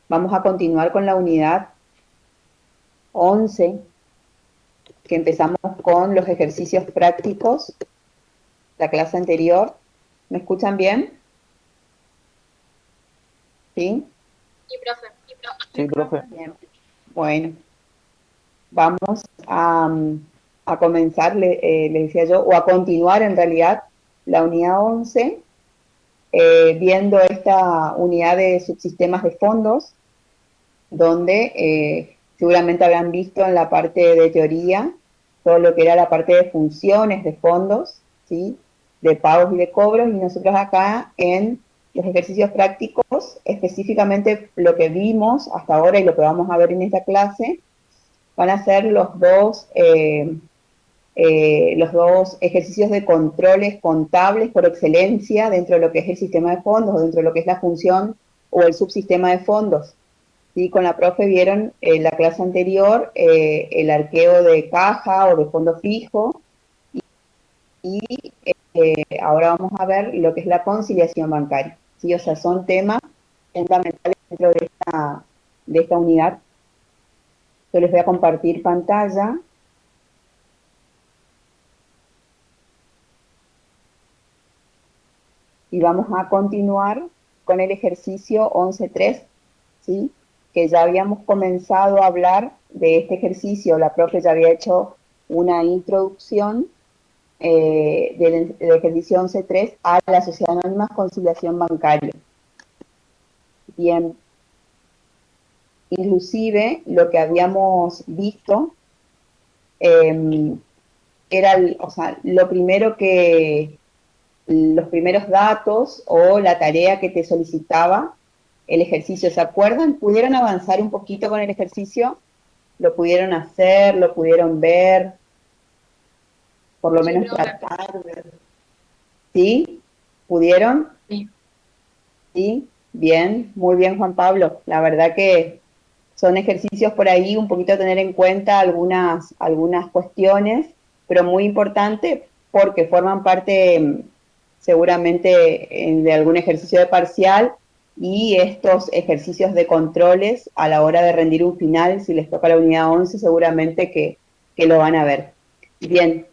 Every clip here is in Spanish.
Vamos a continuar con la unidad 11, que empezamos con los ejercicios prácticos, la clase anterior. ¿Me escuchan bien? ¿Sí? Sí, profe. Sí, profe. Bien. Bueno, vamos a comenzar, les decía yo, o a continuar en realidad la unidad 11, viendo esta unidad de subsistemas de fondos, donde seguramente habrán visto en la parte de teoría todo lo que era la parte de funciones de fondos, ¿sí? De pagos y de cobros, y nosotros acá en los ejercicios prácticos, específicamente lo que vimos hasta ahora y lo que vamos a ver en esta clase, van a ser los dos ejercicios de controles contables por excelencia dentro de lo que es el sistema de fondos, o dentro de lo que es la función o el subsistema de fondos. Sí, con la profe vieron en la clase anterior el arqueo de caja o de fondo fijo, y ahora vamos a ver lo que es la conciliación bancaria. ¿Sí? O sea, son temas fundamentales dentro de esta unidad. Yo les voy a compartir pantalla. Y vamos a continuar con el ejercicio 11.3, ¿sí? Que ya habíamos comenzado a hablar de este ejercicio. La profe ya había hecho una introducción del ejercicio 11.3 a la Sociedad Anónima Conciliación Bancaria. Bien, inclusive lo que habíamos visto era, o sea, lo primero que, los primeros datos o la tarea que te solicitaba el ejercicio. ¿Se acuerdan? ¿Pudieron avanzar un poquito con el ejercicio? ¿Lo pudieron hacer? ¿Lo pudieron ver? Por lo menos tratar de... ¿Sí? ¿Pudieron? Sí. Sí, bien, muy bien, Juan Pablo. La verdad que son ejercicios por ahí, un poquito a tener en cuenta algunas cuestiones, pero muy importante porque forman parte seguramente de algún ejercicio de parcial, y estos ejercicios de controles a la hora de rendir un final, si les toca la unidad 11, seguramente que lo van a ver. Bien,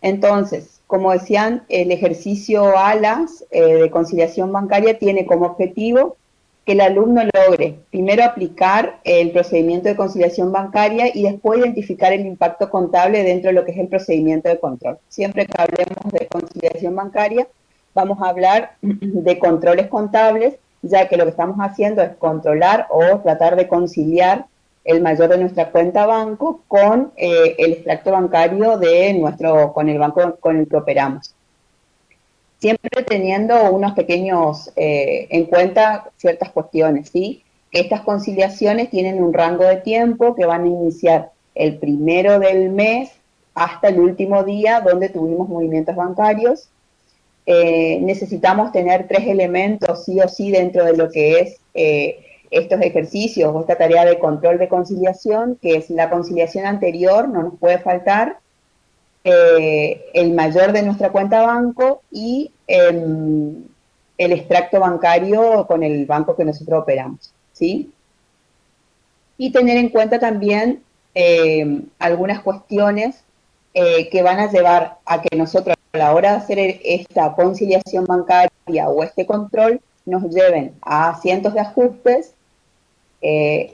entonces, como decían, el ejercicio ALAS de conciliación bancaria tiene como objetivo que el alumno logre primero aplicar el procedimiento de conciliación bancaria y después identificar el impacto contable dentro de lo que es el procedimiento de control. Siempre que hablemos de conciliación bancaria, vamos a hablar de controles contables, ya que lo que estamos haciendo es controlar o tratar de conciliar el mayor de nuestra cuenta banco con el extracto bancario de con el banco con el que operamos. Siempre teniendo unos pequeños, en cuenta ciertas cuestiones, ¿sí? Que estas conciliaciones tienen un rango de tiempo que van a iniciar el primero del mes hasta el último día donde tuvimos movimientos bancarios. Necesitamos tener 3 elementos sí o sí dentro de lo que es estos ejercicios o esta tarea de control de conciliación, que es la conciliación anterior, no nos puede faltar, el mayor de nuestra cuenta banco y el extracto bancario con el banco que nosotros operamos, ¿sí? Y tener en cuenta también algunas cuestiones que van a llevar a que nosotros a la hora de hacer esta conciliación bancaria o este control nos lleven a cientos de ajustes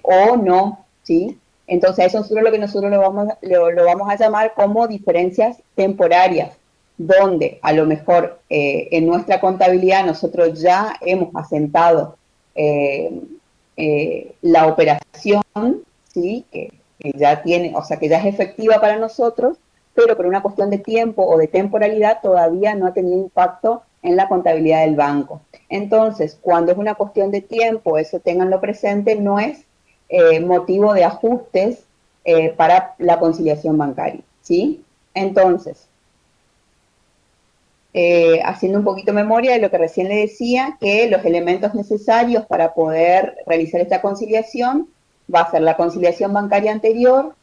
o no, ¿sí? Entonces eso es lo que nosotros lo vamos a llamar como diferencias temporarias, donde a lo mejor en nuestra contabilidad nosotros ya hemos asentado la operación, ¿sí? Que ya tiene, o sea, que ya es efectiva para nosotros, pero por una cuestión de tiempo o de temporalidad todavía no ha tenido impacto en la contabilidad del banco. Entonces, cuando es una cuestión de tiempo, eso ténganlo presente, no es motivo de ajustes para la conciliación bancaria, ¿sí? Entonces, haciendo un poquito memoria de lo que recién le decía, que los elementos necesarios para poder realizar esta conciliación va a ser la conciliación bancaria anterior,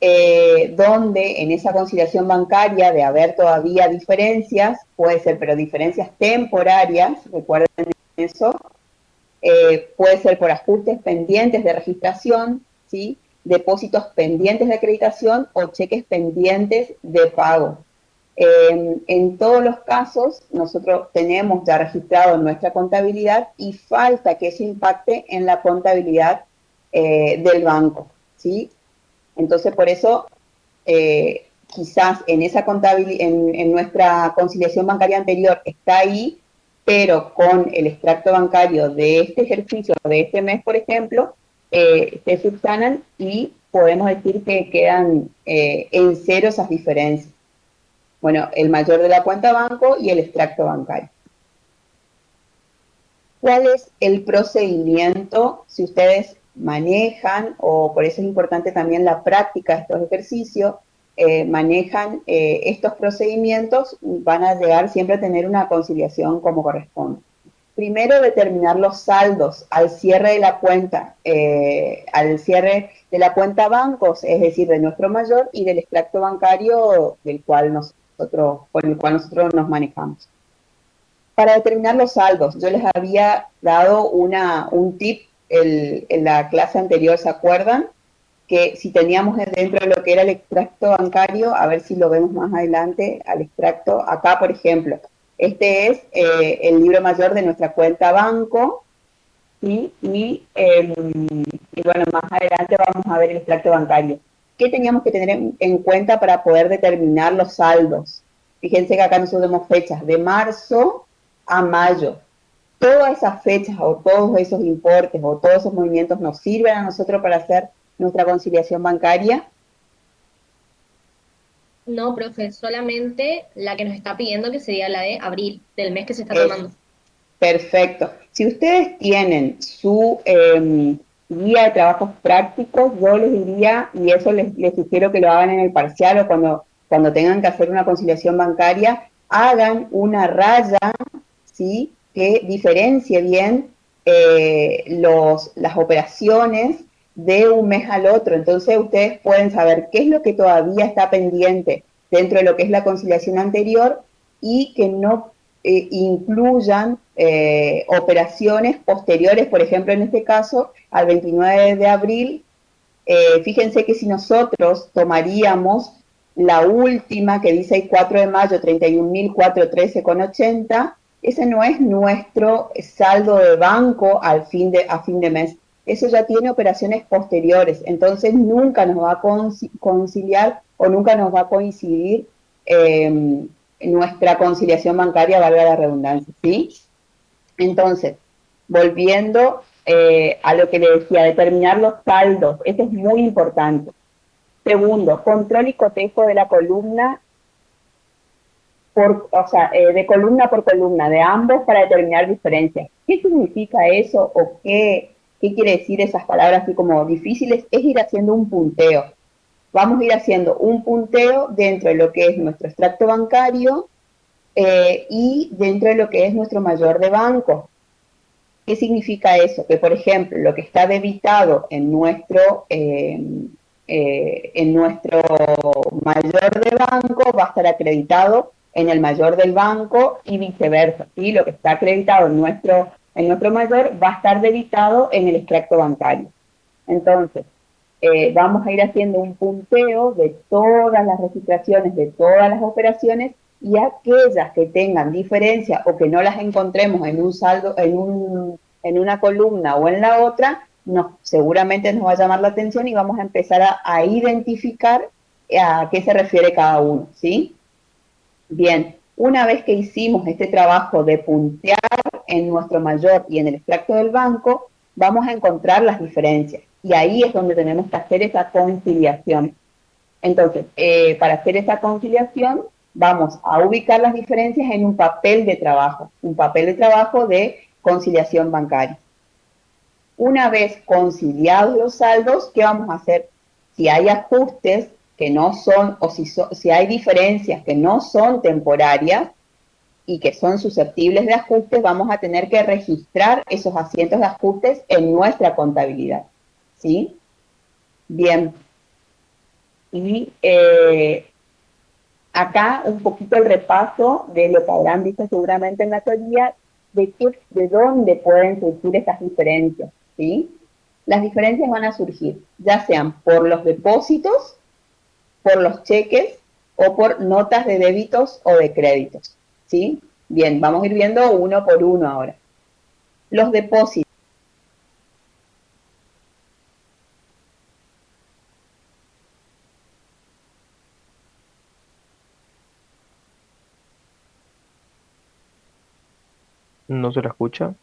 donde en esa conciliación bancaria, de haber todavía diferencias, puede ser, pero diferencias temporarias, recuerden eso, puede ser por ajustes pendientes de registración, ¿sí? Depósitos pendientes de acreditación o cheques pendientes de pago. En todos los casos, nosotros tenemos ya registrado en nuestra contabilidad y falta que eso impacte en la contabilidad del banco, ¿sí? Entonces, por eso, quizás en esa en nuestra conciliación bancaria anterior está ahí, pero con el extracto bancario de este ejercicio, de este mes, por ejemplo, se subsanan y podemos decir que quedan en cero esas diferencias. Bueno, el mayor de la cuenta banco y el extracto bancario. ¿Cuál es el procedimiento si ustedes manejan, o por eso es importante también la práctica de estos ejercicios, manejan estos procedimientos, van a llegar siempre a tener una conciliación como corresponde? Primero, determinar los saldos al cierre de la cuenta, bancos, es decir, de nuestro mayor y del extracto bancario con el cual nosotros nos manejamos. Para determinar los saldos, yo les había dado un tip en la clase anterior, ¿se acuerdan? Que si teníamos dentro de lo que era el extracto bancario, a ver si lo vemos más adelante, al extracto, acá por ejemplo, este es el libro mayor de nuestra cuenta banco, ¿sí? Y bueno, más adelante vamos a ver el extracto bancario. ¿Qué teníamos que tener en cuenta para poder determinar los saldos? Fíjense que acá nosotros tenemos fechas de marzo a mayo. Todas esas fechas o todos esos importes o todos esos movimientos nos sirven a nosotros para hacer nuestra conciliación bancaria. No, profe, solamente la que nos está pidiendo, que sería la de abril, del mes que se está Es tomando. perfecto. Si ustedes tienen su guía de trabajos prácticos, yo les diría, y eso les sugiero que lo hagan en el parcial o cuando tengan que hacer una conciliación bancaria, hagan una raya, ¿sí? Que diferencie bien las operaciones de un mes al otro. Entonces ustedes pueden saber qué es lo que todavía está pendiente dentro de lo que es la conciliación anterior y que no incluyan operaciones posteriores, por ejemplo, en este caso, al 29 de abril. Fíjense que si nosotros tomaríamos la última que dice el 4 de mayo, 31.413,80, ese no es nuestro saldo de banco a fin de mes. Eso ya tiene operaciones posteriores, entonces nunca nos va a conciliar o nunca nos va a coincidir nuestra conciliación bancaria, valga la redundancia, ¿sí? Entonces, volviendo a lo que le decía, determinar los saldos, eso es muy importante. Segundo, control y cotejo de la columna, de columna por columna, de ambos para determinar diferencias. ¿Qué significa eso o qué quiere decir esas palabras así como difíciles? Es ir haciendo un punteo. Vamos a ir haciendo un punteo dentro de lo que es nuestro extracto bancario y dentro de lo que es nuestro mayor de banco. ¿Qué significa eso? Que, por ejemplo, lo que está debitado en nuestro mayor de banco va a estar acreditado en el mayor del banco y viceversa. ¿Sí? Lo que está acreditado en nuestro mayor va a estar debitado en el extracto bancario. Entonces, vamos a ir haciendo un punteo de todas las registraciones, de todas las operaciones, y aquellas que tengan diferencia o que no las encontremos en un saldo, en una columna o en la otra, seguramente nos va a llamar la atención y vamos a empezar a identificar a qué se refiere cada uno, ¿sí? Bien, una vez que hicimos este trabajo de puntear en nuestro mayor y en el extracto del banco, vamos a encontrar las diferencias. Y ahí es donde tenemos que hacer esa conciliación. Entonces, para hacer esa conciliación, vamos a ubicar las diferencias en un papel de trabajo de conciliación bancaria. Una vez conciliados los saldos, ¿qué vamos a hacer? Si hay ajustes que no son, o si hay diferencias que no son temporarias y que son susceptibles de ajustes, vamos a tener que registrar esos asientos de ajustes en nuestra contabilidad. ¿Sí? Bien. Y acá un poquito el repaso de lo que habrán visto seguramente en la teoría. de dónde pueden surgir estas diferencias, ¿sí? Las diferencias van a surgir, ya sean por los depósitos, por los cheques o por notas de débitos o de créditos, ¿sí? Bien, vamos a ir viendo uno por uno ahora. Los depósitos. ¿No se la escucha?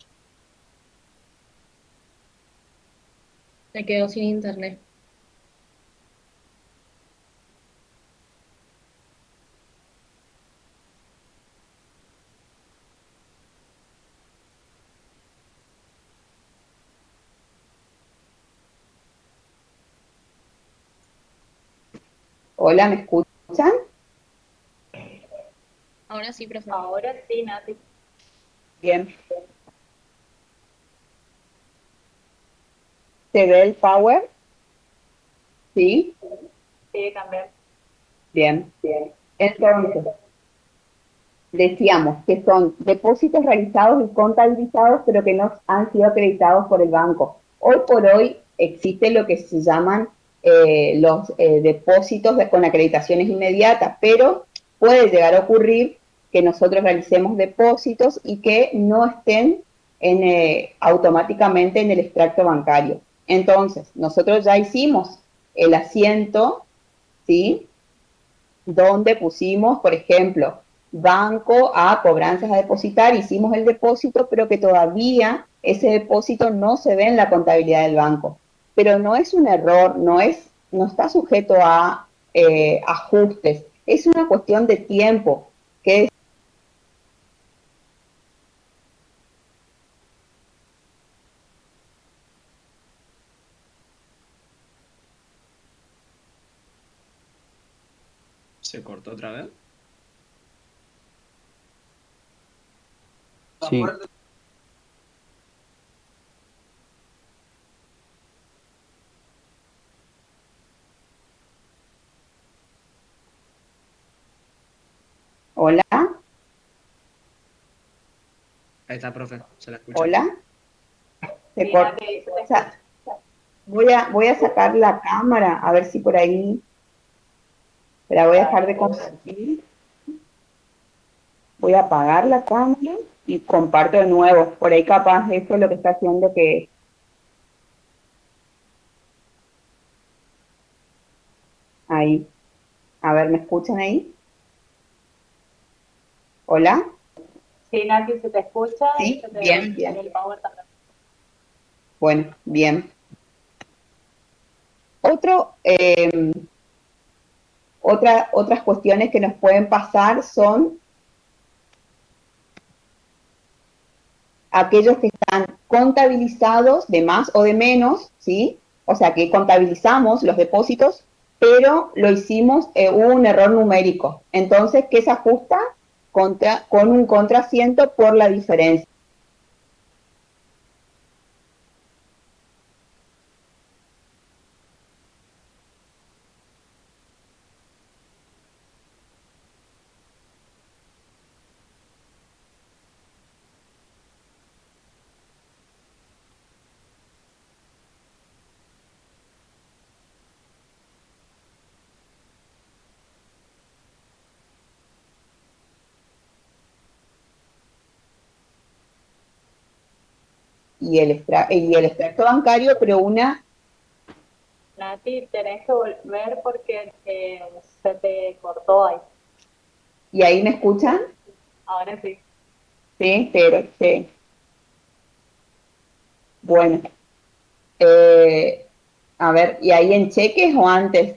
Se quedó sin internet. Hola, ¿me escuchan? Ahora sí, profe. Ahora sí, Nati. Bien. ¿Se ve el power? ¿Sí? Sí, también. Bien. Entonces, decíamos que son depósitos realizados y contabilizados, pero que no han sido acreditados por el banco. Hoy por hoy existe lo que se llaman los depósitos con acreditaciones inmediatas, pero puede llegar a ocurrir que nosotros realicemos depósitos y que no estén automáticamente en el extracto bancario. Entonces, nosotros ya hicimos el asiento, ¿sí? Donde pusimos, por ejemplo, banco a cobranzas a depositar, hicimos el depósito, pero que todavía ese depósito no se ve en la contabilidad del banco. Pero no es un error, no está sujeto a ajustes, es una cuestión de tiempo, que ¿Se cortó otra vez? Sí, hola, Ahí está, profe, se la escucha. hola, se Sí, corta. Nati, ahí se te O sea, escucha. voy a sacar la cámara, a ver si por ahí, la voy a dejar de compartir. Voy a apagar la cámara y comparto de nuevo. Por ahí capaz esto es lo que está haciendo que... Ahí. A ver, ¿me escuchan ahí? ¿Hola? Sí, Nati, se te escucha y Sí, se te bien, ve bien. el power también. Bueno, bien. Otro, otras cuestiones que nos pueden pasar son aquellos que están contabilizados de más o de menos, ¿sí? O sea, que contabilizamos los depósitos, pero lo hicimos, hubo un error numérico. Entonces, ¿qué se ajusta? Con un contrasiento por la diferencia. Y el extracto bancario, pero Nati, tenés que volver porque se te cortó ahí. ¿y ahí me escuchan? Ahora sí. Sí, pero, sí. Bueno, eh, a ver, ¿y ahí en cheques o antes?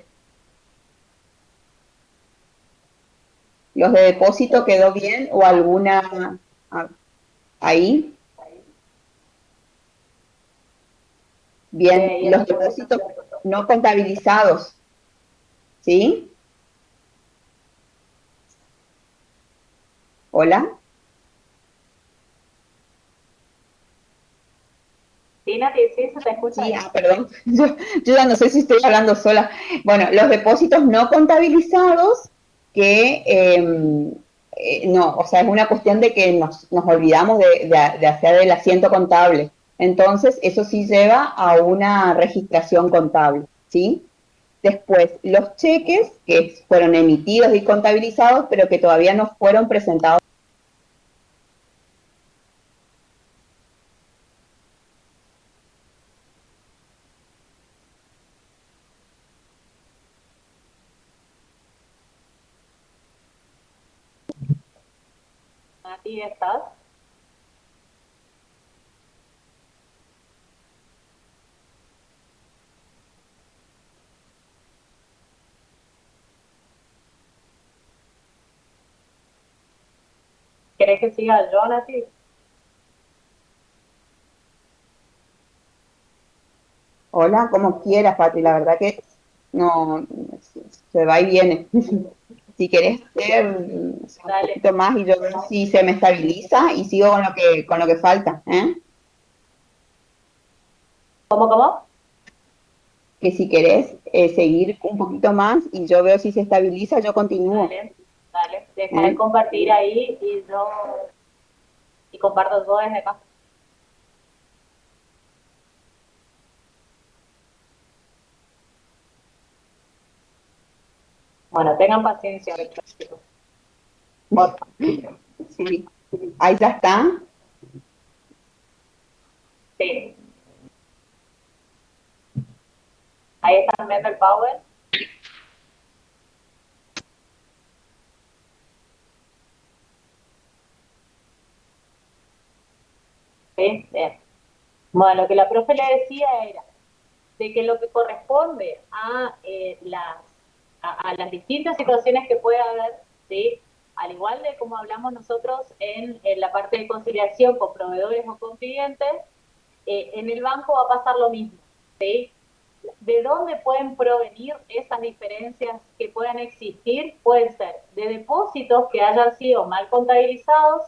¿Los de depósito quedó bien o alguna ah, ahí? Sí, Bien, ahí en los depósito depósitos se te cortó. no contabilizados, ¿sí? ¿Hola? Sí, Nati, sí, se te escucha Sí, bien. perdón, yo ya no sé si estoy hablando sola. Bueno, los depósitos no contabilizados que no, o sea, es una cuestión de que nos olvidamos de hacer el asiento contable. Entonces, eso sí lleva a una registración contable, ¿sí? Después, los cheques que fueron emitidos y contabilizados, pero que todavía no fueron presentados. Nati, ¿estás? ¿Querés que siga yo, Nati? Hola, como quieras, Pati, la verdad que no, se va y viene. Si querés hacer un Dale. poquito más y yo veo si se me estabiliza y sigo con lo que falta, ¿eh? ¿Cómo? Que si querés seguir un poquito más y yo veo si se estabiliza, yo continúo, Dale. Deja de ¿eh? compartir ahí y comparto todo desde acá. Bueno, tengan paciencia, chicos. Porfa. Sí. Ahí ya está. Sí. Ahí están viendo el power. Sí, bien. Bueno, lo que la profe le decía era de que lo que corresponde a las distintas situaciones que puede haber, ¿sí? Al igual de como hablamos nosotros en la parte de conciliación con proveedores o con clientes, en el banco va a pasar lo mismo, ¿sí? ¿De dónde pueden provenir esas diferencias que puedan existir? Pueden ser de depósitos que hayan sido mal contabilizados,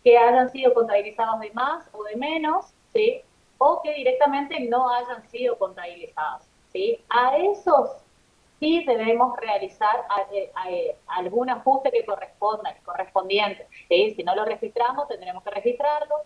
que hayan sido contabilizados de más o de menos, ¿sí? O que directamente no hayan sido contabilizados, ¿sí? A esos sí debemos realizar algún ajuste que corresponda, el correspondiente, ¿sí? Si no lo registramos, tendremos que registrarlo.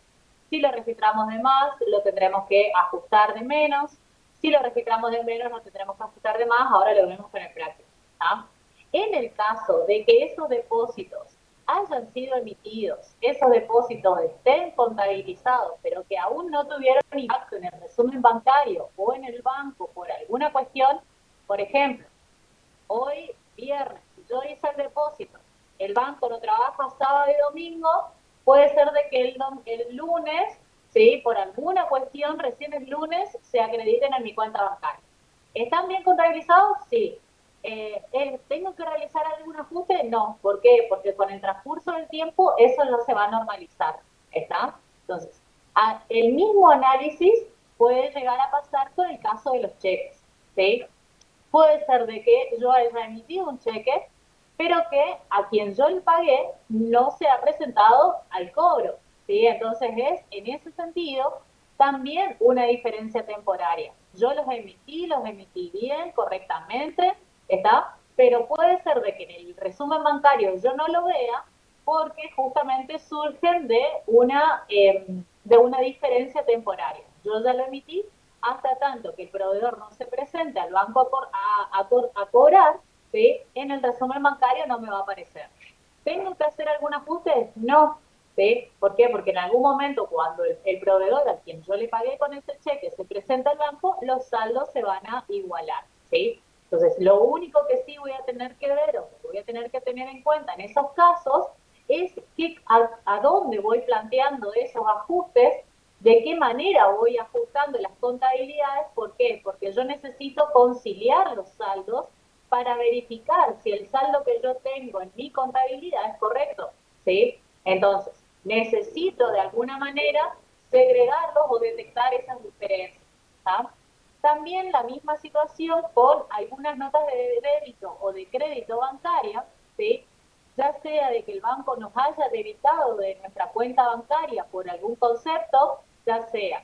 Si lo registramos de más, lo tendremos que ajustar de menos. Si lo registramos de menos, lo tendremos que ajustar de más. Ahora lo vemos con el práctico, ¿tá? En el caso de que esos depósitos hayan sido emitidos, esos depósitos estén contabilizados, pero que aún no tuvieron impacto en el resumen bancario o en el banco por alguna cuestión, por ejemplo, hoy viernes, yo hice el depósito, el banco no trabaja sábado y domingo, puede ser de que el lunes, ¿sí? Por alguna cuestión, recién el lunes se acrediten en mi cuenta bancaria. ¿Están bien contabilizados? Sí. ¿Tengo que realizar algún ajuste? No. ¿Por qué? Porque con el transcurso del tiempo eso no se va a normalizar. ¿Está? Entonces, el mismo análisis puede llegar a pasar con el caso de los cheques. ¿Sí? Puede ser de que yo haya emitido un cheque, pero que a quien yo le pagué no se ha presentado al cobro, ¿sí? Entonces es, en ese sentido, también una diferencia temporaria. Yo los emití bien, correctamente, ¿está? Pero puede ser de que en el resumen bancario yo no lo vea porque justamente surgen de una diferencia temporaria. Yo ya lo emití, hasta tanto que el proveedor no se presente al banco a cobrar, ¿sí? En el resumen bancario no me va a aparecer. ¿Tengo que hacer algún ajuste? No. ¿Sí? ¿Por qué? Porque en algún momento cuando el proveedor a quien yo le pagué con ese cheque se presenta al banco, los saldos se van a igualar. ¿Sí? Entonces, lo único que sí voy a tener que ver o que voy a tener que tener en cuenta en esos casos es a dónde voy planteando esos ajustes, de qué manera voy ajustando las contabilidades. ¿Por qué? Porque yo necesito conciliar los saldos para verificar si el saldo que yo tengo en mi contabilidad es correcto, ¿sí? Entonces, necesito de alguna manera segregarlos o detectar esas diferencias, ¿tá? También la misma situación con algunas notas de débito o de crédito bancaria, ¿sí? Ya sea de que el banco nos haya debitado de nuestra cuenta bancaria por algún concepto, ya sea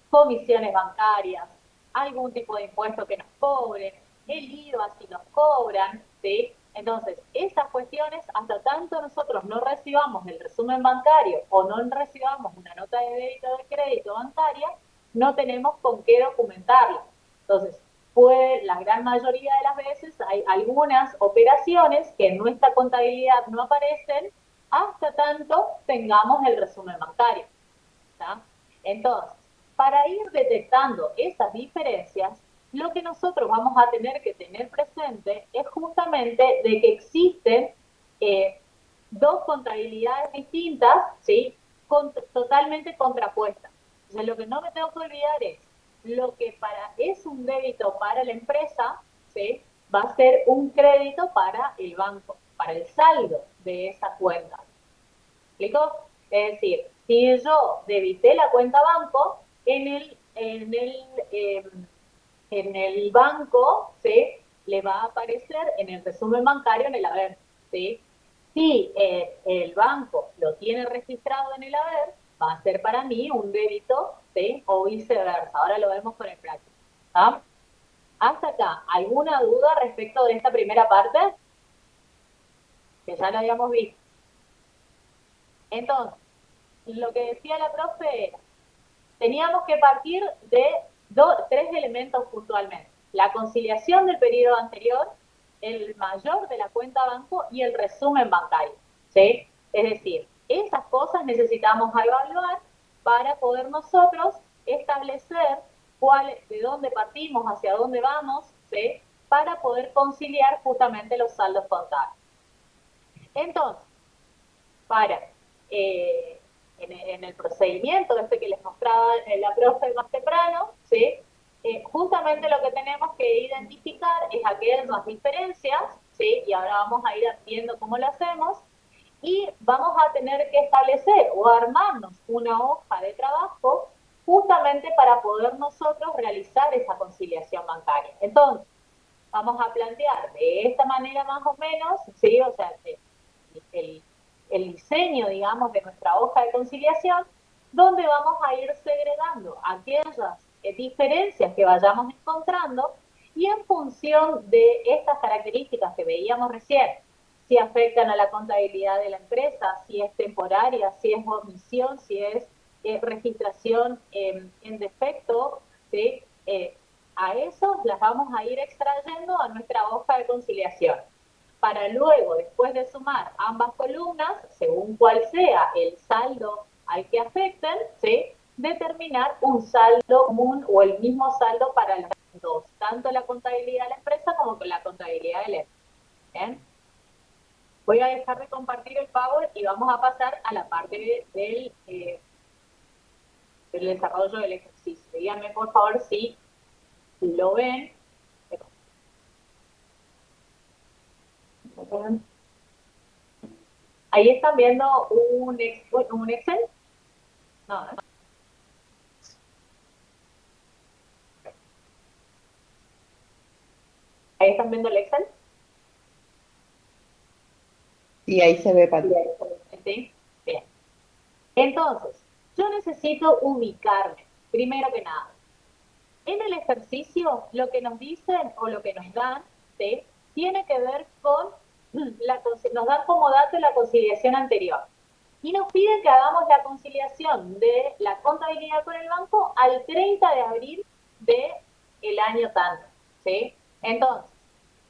comisiones bancarias, algún tipo de impuesto que nos cobren, el IVA si nos cobran, ¿sí? Entonces, esas cuestiones, hasta tanto nosotros no recibamos el resumen bancario o no recibamos una nota de débito o de crédito bancaria, no tenemos con qué documentarlo. Entonces, la gran mayoría de las veces hay algunas operaciones que en nuestra contabilidad no aparecen hasta tanto tengamos el resumen bancario. ¿Tá? Entonces, para ir detectando esas diferencias, lo que nosotros vamos a tener que tener presente es justamente de que existen dos contabilidades distintas, ¿sí? Totalmente contrapuestas. Entonces, lo que no me tengo que olvidar es lo que es un débito para la empresa, ¿sí? Va a ser un crédito para el banco, para el saldo de esa cuenta. ¿Explico? Es decir, si yo debité la cuenta banco, en el banco, ¿sí? Le va a aparecer en el resumen bancario en el haber, ¿sí? Si el banco lo tiene registrado en el haber, va a ser para mí un débito, ¿sí? O viceversa. Ahora lo vemos con el práctico. ¿Ah? Hasta acá, ¿alguna duda respecto de esta primera parte? Que ya lo habíamos visto. Entonces, lo que decía la profe era, teníamos que partir de tres elementos puntualmente. La conciliación del periodo anterior, el mayor de la cuenta banco y el resumen bancario, ¿sí? Es decir, esas cosas necesitamos evaluar para poder nosotros establecer de dónde partimos, hacia dónde vamos, ¿sí? Para poder conciliar justamente los saldos contables. Entonces, en el procedimiento que les mostraba la profe más temprano, ¿sí? Justamente lo que tenemos que identificar es aquellas diferencias, ¿sí? Y ahora vamos a ir viendo cómo lo hacemos, y vamos a tener que establecer o armarnos una hoja de trabajo justamente para poder nosotros realizar esa conciliación bancaria. Entonces, vamos a plantear de esta manera más o menos, ¿sí? O sea, el diseño, digamos, de nuestra hoja de conciliación, donde vamos a ir segregando aquellas diferencias que vayamos encontrando y en función de estas características que veíamos recién, si afectan a la contabilidad de la empresa, si es temporaria, si es omisión, si es registración en defecto, ¿sí? A eso las vamos a ir extrayendo a nuestra hoja de conciliación, para luego, después de sumar ambas columnas, según cuál sea el saldo al que afecten, ¿sí? Determinar un saldo común o el mismo saldo para las dos, tanto la contabilidad de la empresa como la contabilidad del ente. ¿Bien? Voy a dejar de compartir el Power y vamos a pasar a la parte del desarrollo del ejercicio. Díganme, por favor, si lo ven. Ahí están viendo un Excel. No, ¿no? Ahí están viendo el Excel. Sí, ahí se ve, Pati. ¿Sí? Bien. Entonces, yo necesito ubicarme, primero que nada. En el ejercicio, lo que nos dicen o lo que nos dan, ¿sí? Tiene que ver con, nos dan como dato la conciliación anterior. Y nos piden que hagamos la conciliación de la contabilidad con el banco al 30 de abril del año tanto, ¿sí? Entonces,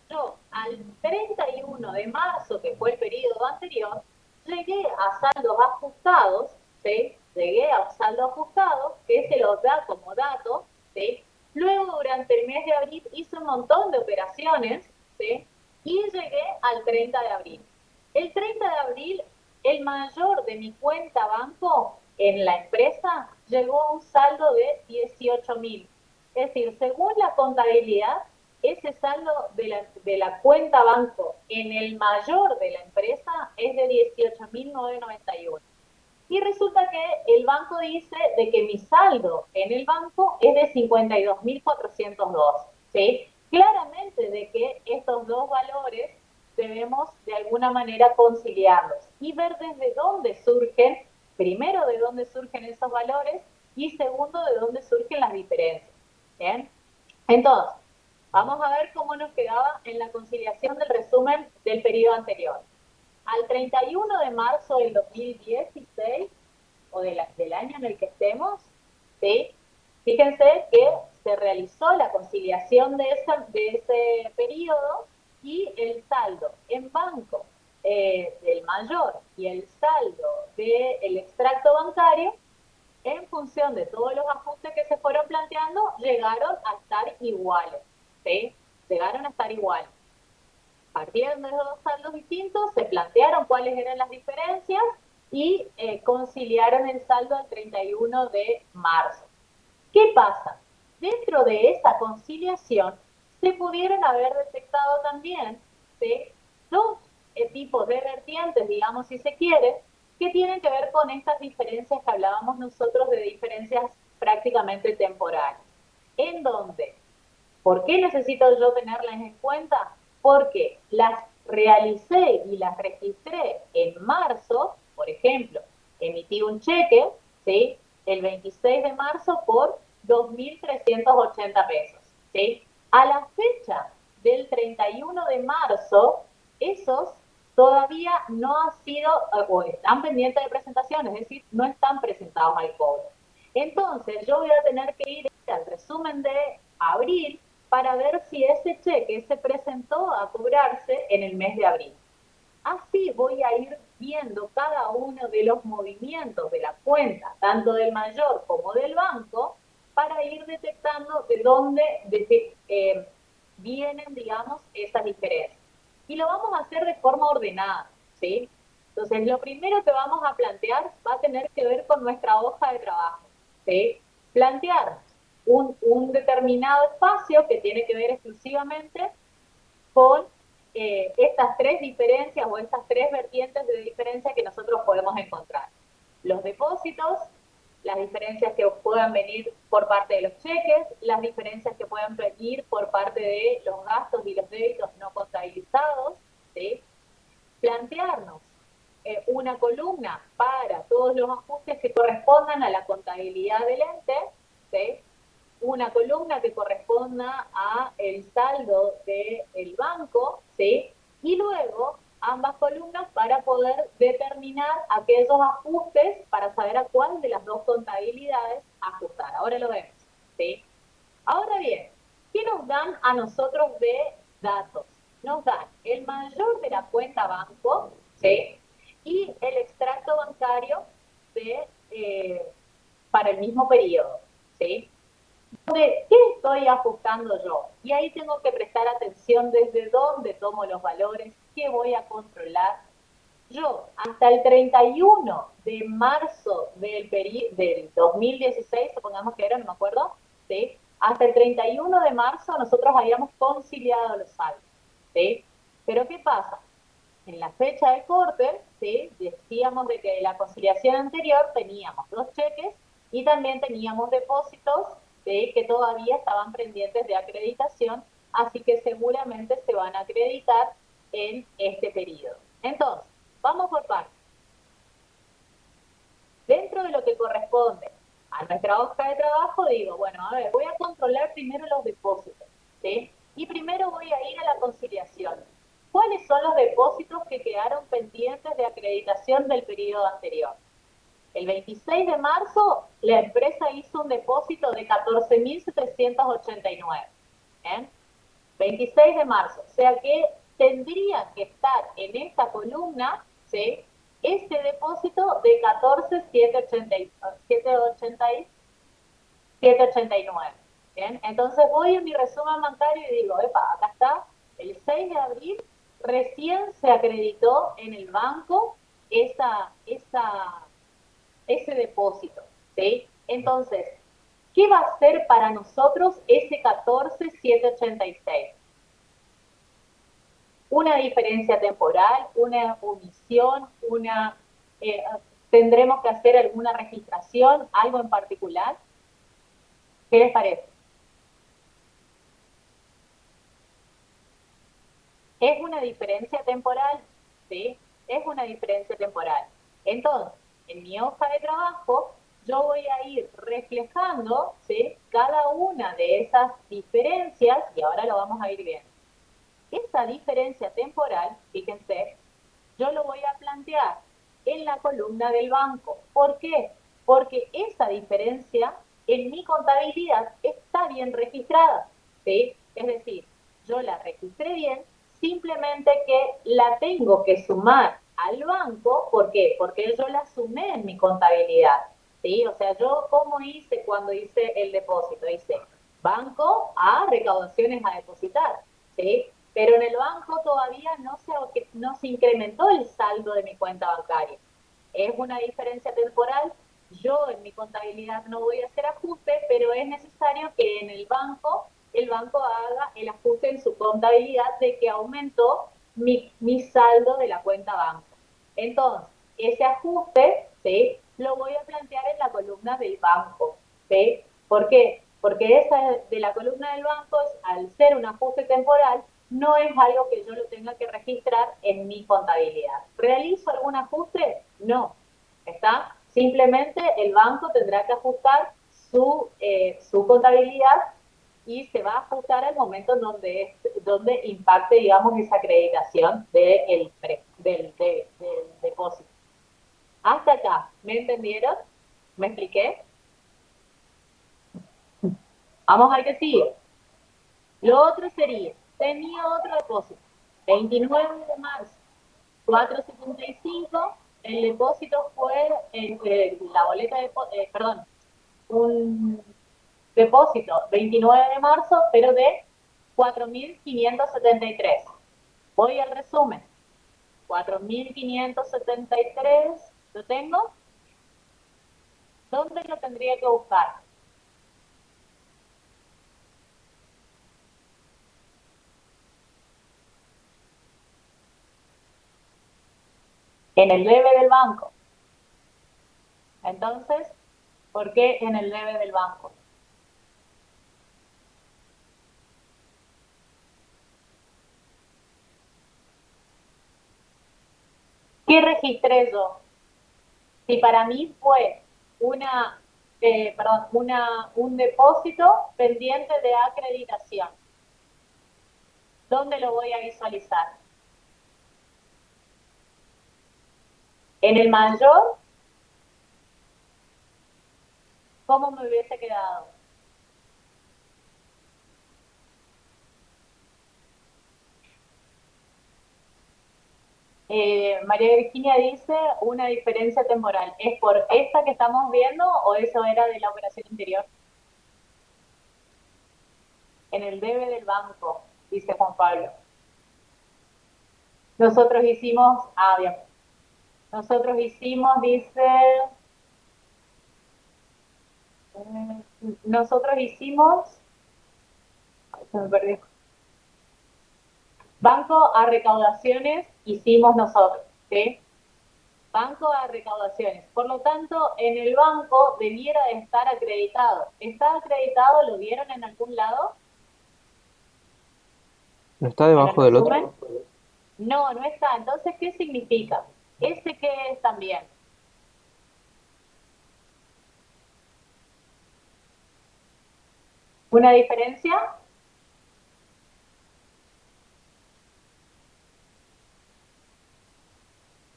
yo al 31 de marzo, que fue el periodo anterior, llegué a saldos ajustados, ¿sí? Llegué a un saldo ajustado, que se los da como dato, ¿sí? Luego, durante el mes de abril, hice un montón de operaciones, ¿sí? Y llegué al 30 de abril. El 30 de abril, el mayor de mi cuenta banco en la empresa llegó a un saldo de 18.000. Es decir, según la contabilidad, ese saldo de la cuenta banco en el mayor de la empresa es de 18.991. Y resulta que el banco dice de que mi saldo en el banco es de 52.402, ¿sí? Claramente de que estos dos valores debemos de alguna manera conciliarlos y ver desde dónde surgen, primero de dónde surgen esos valores y segundo de dónde surgen las diferencias. ¿Bien? Entonces, Vamos a ver cómo nos quedaba en la conciliación del resumen del periodo anterior. Al 31 de marzo del 2016, o del año en el que estemos, ¿sí? Fíjense que se realizó la conciliación de ese periodo y el saldo en banco del mayor y el saldo del extracto bancario, en función de todos los ajustes que se fueron planteando, llegaron a estar iguales, ¿sí? Llegaron a estar iguales. Partieron de los dos saldos distintos, se plantearon cuáles eran las diferencias y conciliaron el saldo al 31 de marzo. ¿Qué pasa? Dentro de esa conciliación se pudieron haber detectado también, ¿sí?, dos tipos de vertientes, digamos si se quiere, que tienen que ver con estas diferencias que hablábamos nosotros de diferencias prácticamente temporales. En donde, ¿por qué necesito yo tenerlas en cuenta? Porque las realicé y las registré en marzo. Por ejemplo, emití un cheque, ¿sí?, el 26 de marzo por 2.380 pesos, ¿sí? A la fecha del 31 de marzo, esos todavía no han sido, o están pendientes de presentación, es decir, no están presentados al cobro. Entonces, yo voy a tener que ir al resumen de abril para ver si ese cheque se presentó a cobrarse en el mes de abril. Así voy a ir viendo cada uno de los movimientos de la cuenta, tanto del mayor como del banco, para ir detectando de dónde vienen, digamos, esas diferencias. Y lo vamos a hacer de forma ordenada, ¿sí? Entonces, lo primero que vamos a plantear va a tener que ver con nuestra hoja de trabajo, ¿sí? Plantear un determinado espacio que tiene que ver exclusivamente con estas tres diferencias o estas tres vertientes de diferencia que nosotros podemos encontrar. Los depósitos, las diferencias que puedan venir por parte de los cheques, las diferencias que puedan venir por parte de los gastos y los débitos no contabilizados, ¿sí? Plantearnos una columna para todos los ajustes que correspondan a la contabilidad del ente, ¿sí? Una columna que corresponda a el saldo del banco, ¿sí? Y luego ambas columnas para poder determinar aquellos ajustes para saber a cuál de las dos contabilidades ajustar. Ahora lo vemos, ¿sí? Ahora bien, ¿qué nos dan a nosotros de datos? Nos dan el mayor de la cuenta banco, ¿sí?, y el extracto bancario para el mismo periodo, ¿sí? ¿Qué estoy ajustando yo? Y ahí tengo que prestar atención desde dónde tomo los valores, qué voy a controlar. Yo, hasta el 31 de marzo del 2016, supongamos que era, no me acuerdo, ¿sí? Hasta el 31 de marzo nosotros habíamos conciliado los saldos, ¿sí? Pero ¿qué pasa? En la fecha de corte, ¿sí?, decíamos de que en la conciliación anterior teníamos dos cheques y también teníamos depósitos, ¿sí?, que todavía estaban pendientes de acreditación, así que seguramente se van a acreditar en este periodo. Entonces, vamos por partes. Dentro de lo que corresponde a nuestra hoja de trabajo, digo, bueno, a ver, voy a controlar primero los depósitos, ¿sí? Y primero voy a ir a la conciliación. ¿Cuáles son los depósitos que quedaron pendientes de acreditación del periodo anterior? El 26 de marzo, la empresa hizo un depósito de 14.789. ¿Bien? 26 de marzo. O sea que tendría que estar en esta columna, ¿sí?, este depósito de 14.789. ¿Bien? Entonces voy en mi resumen bancario y digo, epa, acá está, el 6 de abril recién se acreditó en el banco ese depósito, ¿sí? Entonces, ¿qué va a ser para nosotros ese 14.786? Una diferencia temporal, una omisión, tendremos que hacer alguna registración, algo en particular. ¿Qué les parece? Es una diferencia temporal, ¿sí? Es una diferencia temporal. Entonces, en mi hoja de trabajo, yo voy a ir reflejando, ¿sí?, cada una de esas diferencias, y ahora lo vamos a ir viendo. Esa diferencia temporal, fíjense, yo lo voy a plantear en la columna del banco. ¿Por qué? Porque esa diferencia en mi contabilidad está bien registrada, ¿sí? Es decir, yo la registré bien, simplemente que la tengo que sumar al banco. ¿Por qué? Porque yo la sumé en mi contabilidad, ¿sí? O sea, yo, ¿cómo hice cuando hice el depósito? Hice banco a recaudaciones a depositar, ¿sí? Pero en el banco todavía no se incrementó el saldo de mi cuenta bancaria. Es una diferencia temporal. Yo en mi contabilidad no voy a hacer ajuste, pero es necesario que en el banco haga el ajuste en su contabilidad de que aumentó mi saldo de la cuenta banco. Entonces, ese ajuste, ¿sí?, lo voy a plantear en la columna del banco, ¿sí? ¿Por qué? Porque esa de la columna del banco, al ser un ajuste temporal, no es algo que yo lo tenga que registrar en mi contabilidad. ¿Realizo algún ajuste? No. ¿Está? Simplemente el banco tendrá que ajustar su contabilidad y se va a ajustar al momento en donde impacte, digamos, esa acreditación del depósito. Hasta acá, ¿me entendieron? ¿Me expliqué? Vamos al que sigue. Lo otro sería, tenía otro depósito, 29 de marzo, 4.75, el depósito fue la boleta de, perdón, un depósito 29 de marzo, pero de 4.573. Voy al resumen. 4.573, ¿lo tengo? ¿Dónde lo tendría que buscar? En el debe del banco. Entonces, ¿por qué en el debe del banco? ¿Qué registré yo? Si para mí fue un depósito pendiente de acreditación, ¿dónde lo voy a visualizar? En el mayor, ¿cómo me hubiese quedado? María Virginia dice una diferencia temporal. ¿Es por esta que estamos viendo o eso era de la operación anterior? En el debe del banco, dice Juan Pablo. Nosotros hicimos, bien. Nosotros hicimos, dice, nosotros hicimos, se me perdió. Banco a recaudaciones hicimos nosotros, ¿sí? Banco a recaudaciones. Por lo tanto, en el banco debiera de estar acreditado. ¿Está acreditado? ¿Lo vieron en algún lado? ¿No está debajo del otro? No, no está. Entonces, ¿qué significa? ¿Ese qué es también? ¿Una diferencia?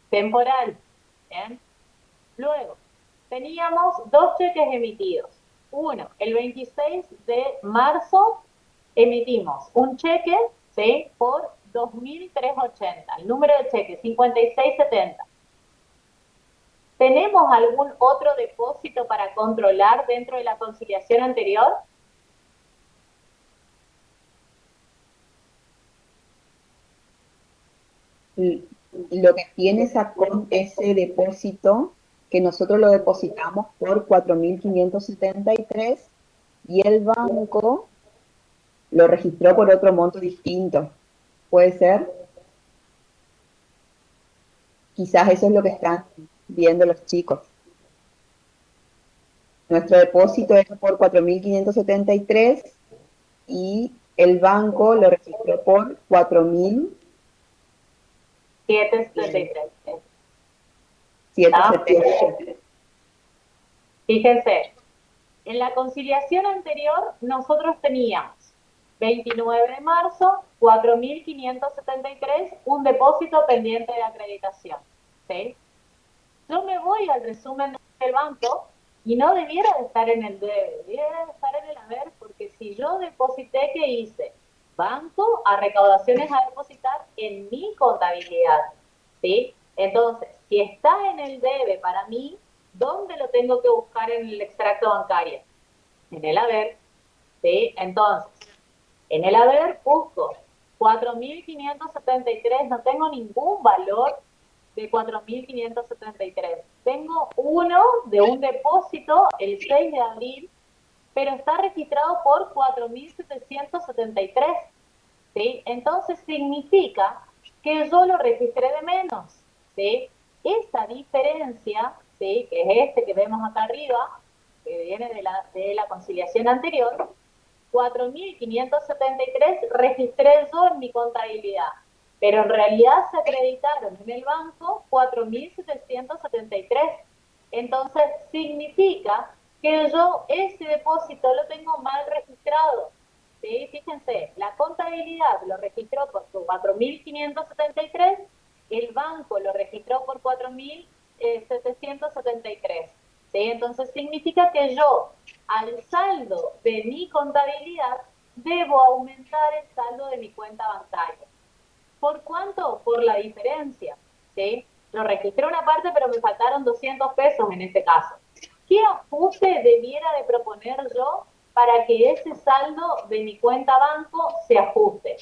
Temporal. ¿Bien? Luego, teníamos dos cheques emitidos. Uno, el 26 de marzo emitimos un cheque, ¿sí?, por 2.380. El número de cheque, 5670. ¿Tenemos algún otro depósito para controlar dentro de la conciliación anterior? Lo que tiene ese depósito, que nosotros lo depositamos por 4.573 y el banco lo registró por otro monto distinto. ¿Puede ser? Quizás eso es lo que están viendo los chicos. Nuestro depósito es por 4.573 y el banco lo registró por 773. 4.773. Fíjense, en la conciliación anterior nosotros teníamos 29 de marzo, 4.573, un depósito pendiente de acreditación. ¿Sí? Yo me voy al resumen del banco y no debiera de estar en el debe, debiera de estar en el haber, porque si yo deposité, ¿qué hice? Banco a recaudaciones a depositar en mi contabilidad. ¿Sí? Entonces, si está en el debe para mí, ¿dónde lo tengo que buscar en el extracto bancario? En el haber. ¿Sí? Entonces, en el haber busco 4.573, no tengo ningún valor de 4.573. Tengo uno de un depósito el 6 de abril, pero está registrado por 4.773. ¿Sí? Entonces significa que yo lo registré de menos. ¿Sí? Esa diferencia, ¿sí? Que es este que vemos acá arriba, que viene de la conciliación anterior, 4.573 registré yo en mi contabilidad, pero en realidad se acreditaron en el banco 4.773. Entonces significa que yo ese depósito lo tengo mal registrado. ¿Sí? Fíjense, la contabilidad lo registró por 4.573, el banco lo registró por 4.773. ¿Sí? Entonces significa que yo, al saldo de mi contabilidad, debo aumentar el saldo de mi cuenta bancaria. ¿Por cuánto? Por la diferencia. ¿Sí? Lo registré una parte, pero me faltaron 200 pesos en este caso. ¿Qué ajuste debiera de proponer yo para que ese saldo de mi cuenta banco se ajuste?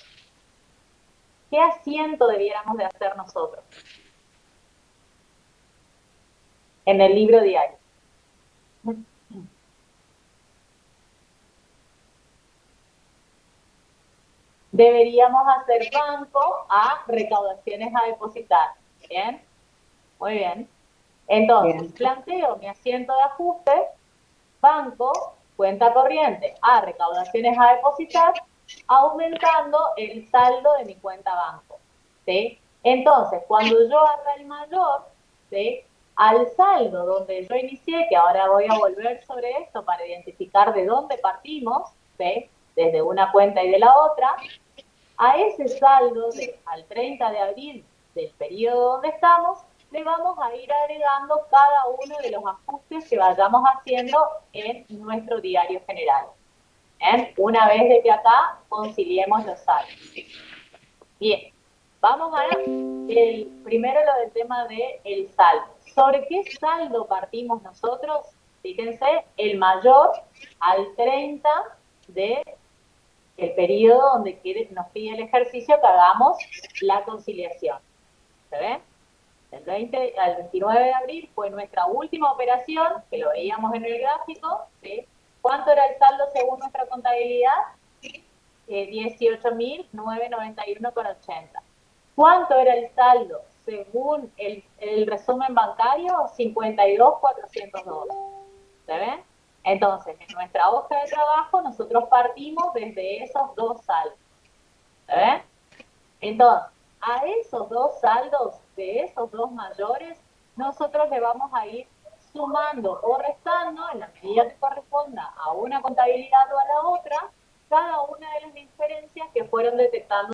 ¿Qué asiento debiéramos de hacer nosotros en el libro diario? Deberíamos hacer banco a recaudaciones a depositar. ¿Bien? Muy bien. Entonces, Bien. planteo mi asiento de ajuste, banco, cuenta corriente a recaudaciones a depositar, aumentando el saldo de mi cuenta banco. ¿Sí? Entonces, cuando yo haga el mayor, ¿sí? Al saldo donde yo inicié, que ahora voy a volver sobre esto para identificar de dónde partimos, ¿sí? Desde una cuenta y de la otra, a ese saldo al 30 de abril del periodo donde estamos, le vamos a ir agregando cada uno de los ajustes que vayamos haciendo en nuestro diario general. ¿Bien? Una vez de que acá conciliemos los saldos. Bien, vamos a primero lo del tema del saldo. ¿Sobre qué saldo partimos nosotros? Fíjense, el mayor al 30 de el periodo donde nos pide el ejercicio que hagamos la conciliación. ¿Se ven? Del 20 al 29 de abril fue nuestra última operación, que lo veíamos en el gráfico. ¿Sí? ¿Cuánto era el saldo según nuestra contabilidad? 18.991,80. ¿Cuánto era el saldo según el resumen bancario? 52.402. ¿Se ven? Entonces, en nuestra hoja de trabajo nosotros partimos desde esos dos saldos. ¿Se ven? Entonces, a esos dos saldos, de esos dos mayores, nosotros le vamos a ir sumando o restando, en la medida que corresponda a una contabilidad o a la otra, cada una de las diferencias que fueron detectando.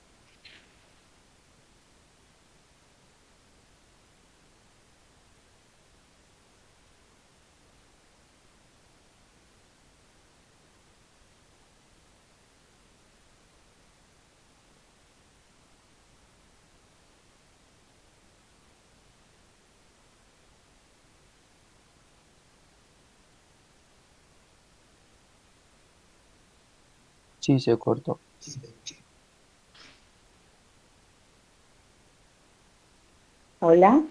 Sí, se cortó. Hola.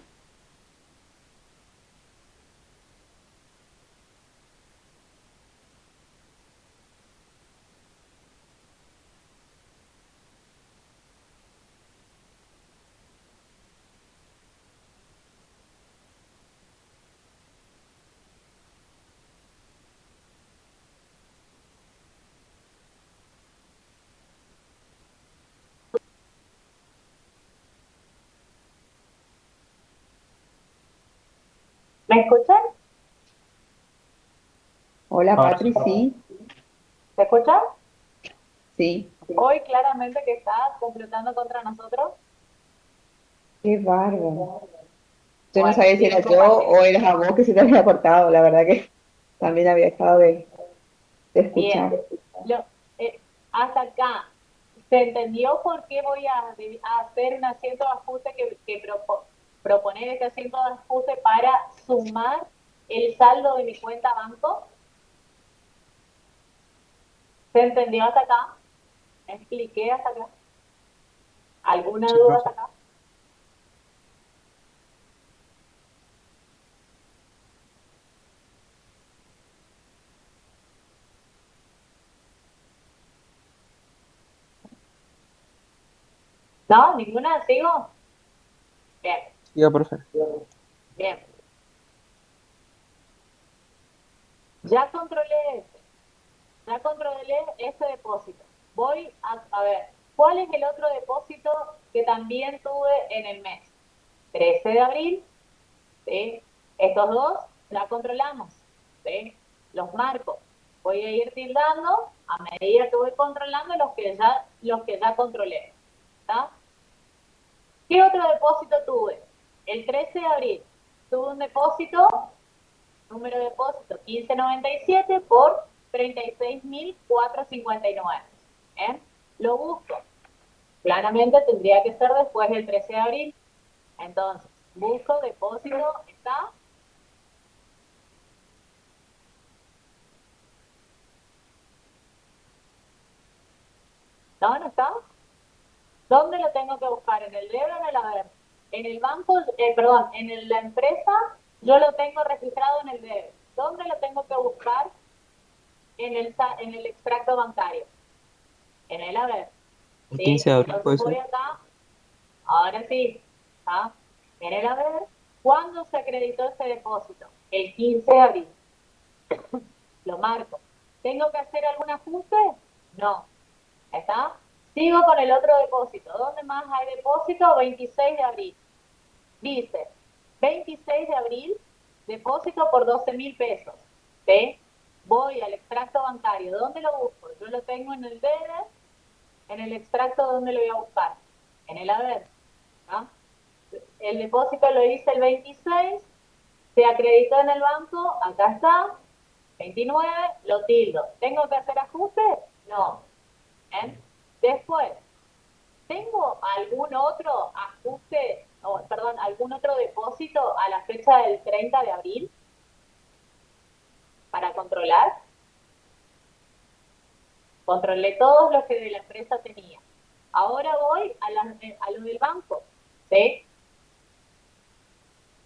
¿Me escuchan? Hola, Ahora sí, Patri, profe. sí, ¿Se escucha? sí. Hoy claramente que está complotando contra nosotros. Qué bárbaro. Yo no Bueno, sabía si era sigo yo compartiendo. o eras a vos que se te había cortado, la verdad que también había dejado de Bien. escuchar. Lo- hasta acá, ¿se entendió por qué voy a hacer un asiento de ajuste proponer este asiento de ajuste para sumar el saldo de mi cuenta banco? ¿Se entendió hasta acá? ¿Me expliqué hasta acá? ¿Alguna Sí, duda hasta profe. acá? ¿No? ¿Ninguna? ¿Sigo? Bien, Siga, profe. bien. Ya controlé este. Ya controlé este depósito. Voy a ver, ¿cuál es el otro depósito que también tuve en el mes? 13 de abril, ¿sí? Estos dos ya controlamos, ¿sí? Los marcos. Voy a ir tildando a medida que voy controlando los que ya controlé. ¿Está? ¿Qué otro depósito tuve? El 13 de abril tuve un depósito, número de depósito 1597 por 36.459. ¿Eh? Lo busco. Claramente tendría que ser después del 13 de abril. Entonces, busco depósito, ¿está? ¿No? ¿No está? ¿Dónde lo tengo que buscar? ¿En el debe o en el haber? En el banco, perdón, en la empresa yo lo tengo registrado en el debe. ¿Dónde lo tengo que buscar? En el extracto bancario. En el haber. El ¿Sí? 15 de abril Entonces puede voy ser. acá. Ahora sí. ¿Ah? En el haber. ¿Cuándo se acreditó ese depósito? El 15 de abril. Lo marco. ¿Tengo que hacer algún ajuste? No. ¿Está? Sigo con el otro depósito. ¿Dónde más hay depósito? 26 de abril. Dice, 26 de abril, depósito por 12.000 pesos. ¿Sí? Voy al extracto bancario. ¿Dónde lo busco? Yo lo tengo en el DEDE, en el extracto, ¿dónde lo voy a buscar? En el haber. ¿No? El depósito lo hice el 26, se acreditó en el banco, acá está, 29, lo tildo. ¿Tengo que hacer ajustes? No. ¿Eh? Después, ¿tengo algún otro ajuste, perdón, algún otro depósito a la fecha del 30 de abril para controlar? Controlé todos los que de la empresa tenía. Ahora voy a lo del banco, ¿sí?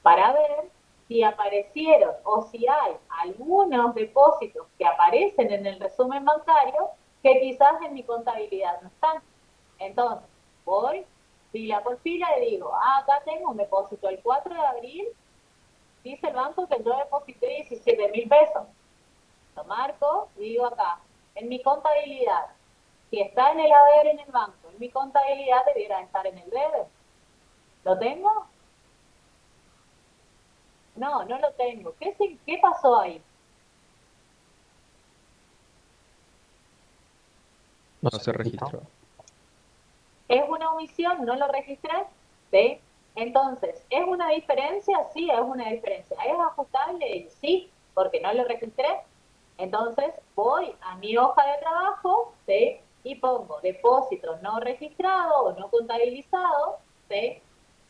Para ver si aparecieron o si hay algunos depósitos que aparecen en el resumen bancario que quizás en mi contabilidad no están. Entonces, voy fila por fila y digo, acá tengo un depósito el 4 de abril, dice el banco que yo deposité 17.000 pesos. Lo marco y digo acá, en mi contabilidad, si está en el haber en el banco, en mi contabilidad debiera estar en el debe. ¿Lo tengo? No, no lo tengo. ¿Qué pasó ahí? No No se se registró. registró. ¿Es una omisión? ¿No lo registré? ¿Sí? Entonces, ¿es una diferencia? Sí, es una diferencia. ¿Es ajustable? Sí, porque no lo registré. Entonces, voy a mi hoja de trabajo, ¿sí? Y pongo depósito no registrado o no contabilizado, ¿sí?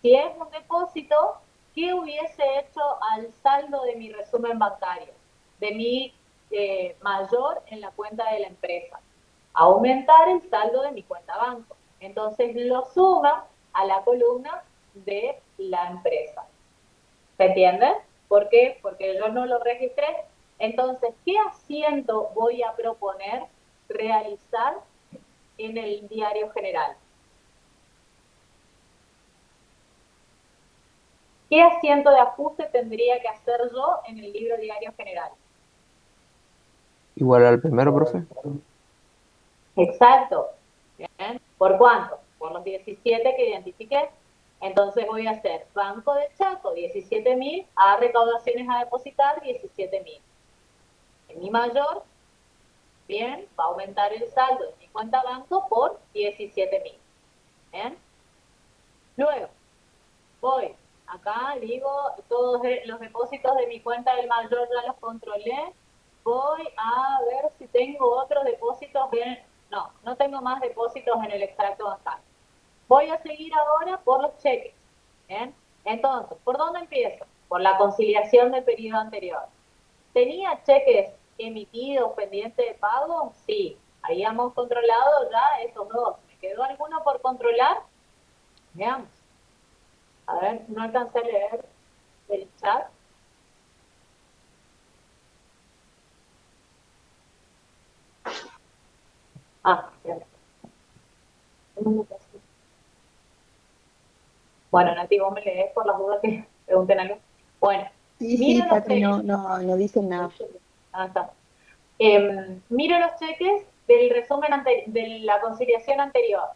Si es un depósito, ¿qué hubiese hecho al saldo de mi resumen bancario? De mi mayor en la cuenta de la empresa. Aumentar el saldo de mi cuenta banco. Entonces lo suma a la columna de la empresa. ¿Se entiende? ¿Por qué? Porque yo no lo registré. Entonces, ¿qué asiento voy a proponer realizar en el diario general? ¿Qué asiento de ajuste tendría que hacer yo en el libro diario general? Igual al primero, profe. Exacto. ¿Bien? ¿Por cuánto? Por los 17 que identifiqué. Entonces voy a hacer Banco de Chaco 17.000 a recaudaciones a depositar 17.000. En mi mayor, bien, va a aumentar el saldo de mi cuenta banco por 17.000. Bien. Luego, voy acá, digo, todos los depósitos de mi cuenta del mayor ya los controlé. Voy a ver si tengo otros depósitos. Bien, no, no tengo más depósitos en el extracto bancario. Voy a seguir ahora por los cheques. Bien, entonces, ¿por dónde empiezo? Por la conciliación del periodo anterior. ¿Tenía cheques emitidos pendientes de pago? Sí, habíamos controlado ya esos dos. ¿Me quedó alguno por controlar? Veamos. A ver, no alcancé a leer el chat. Ah, bien. Bueno, Nati, vos me lees por las dudas que pregunten algo. Bueno, Sí, sí, miro los Patri, cheques. no dicen nada. Ah, está. Miro los cheques del resumen de la conciliación anterior.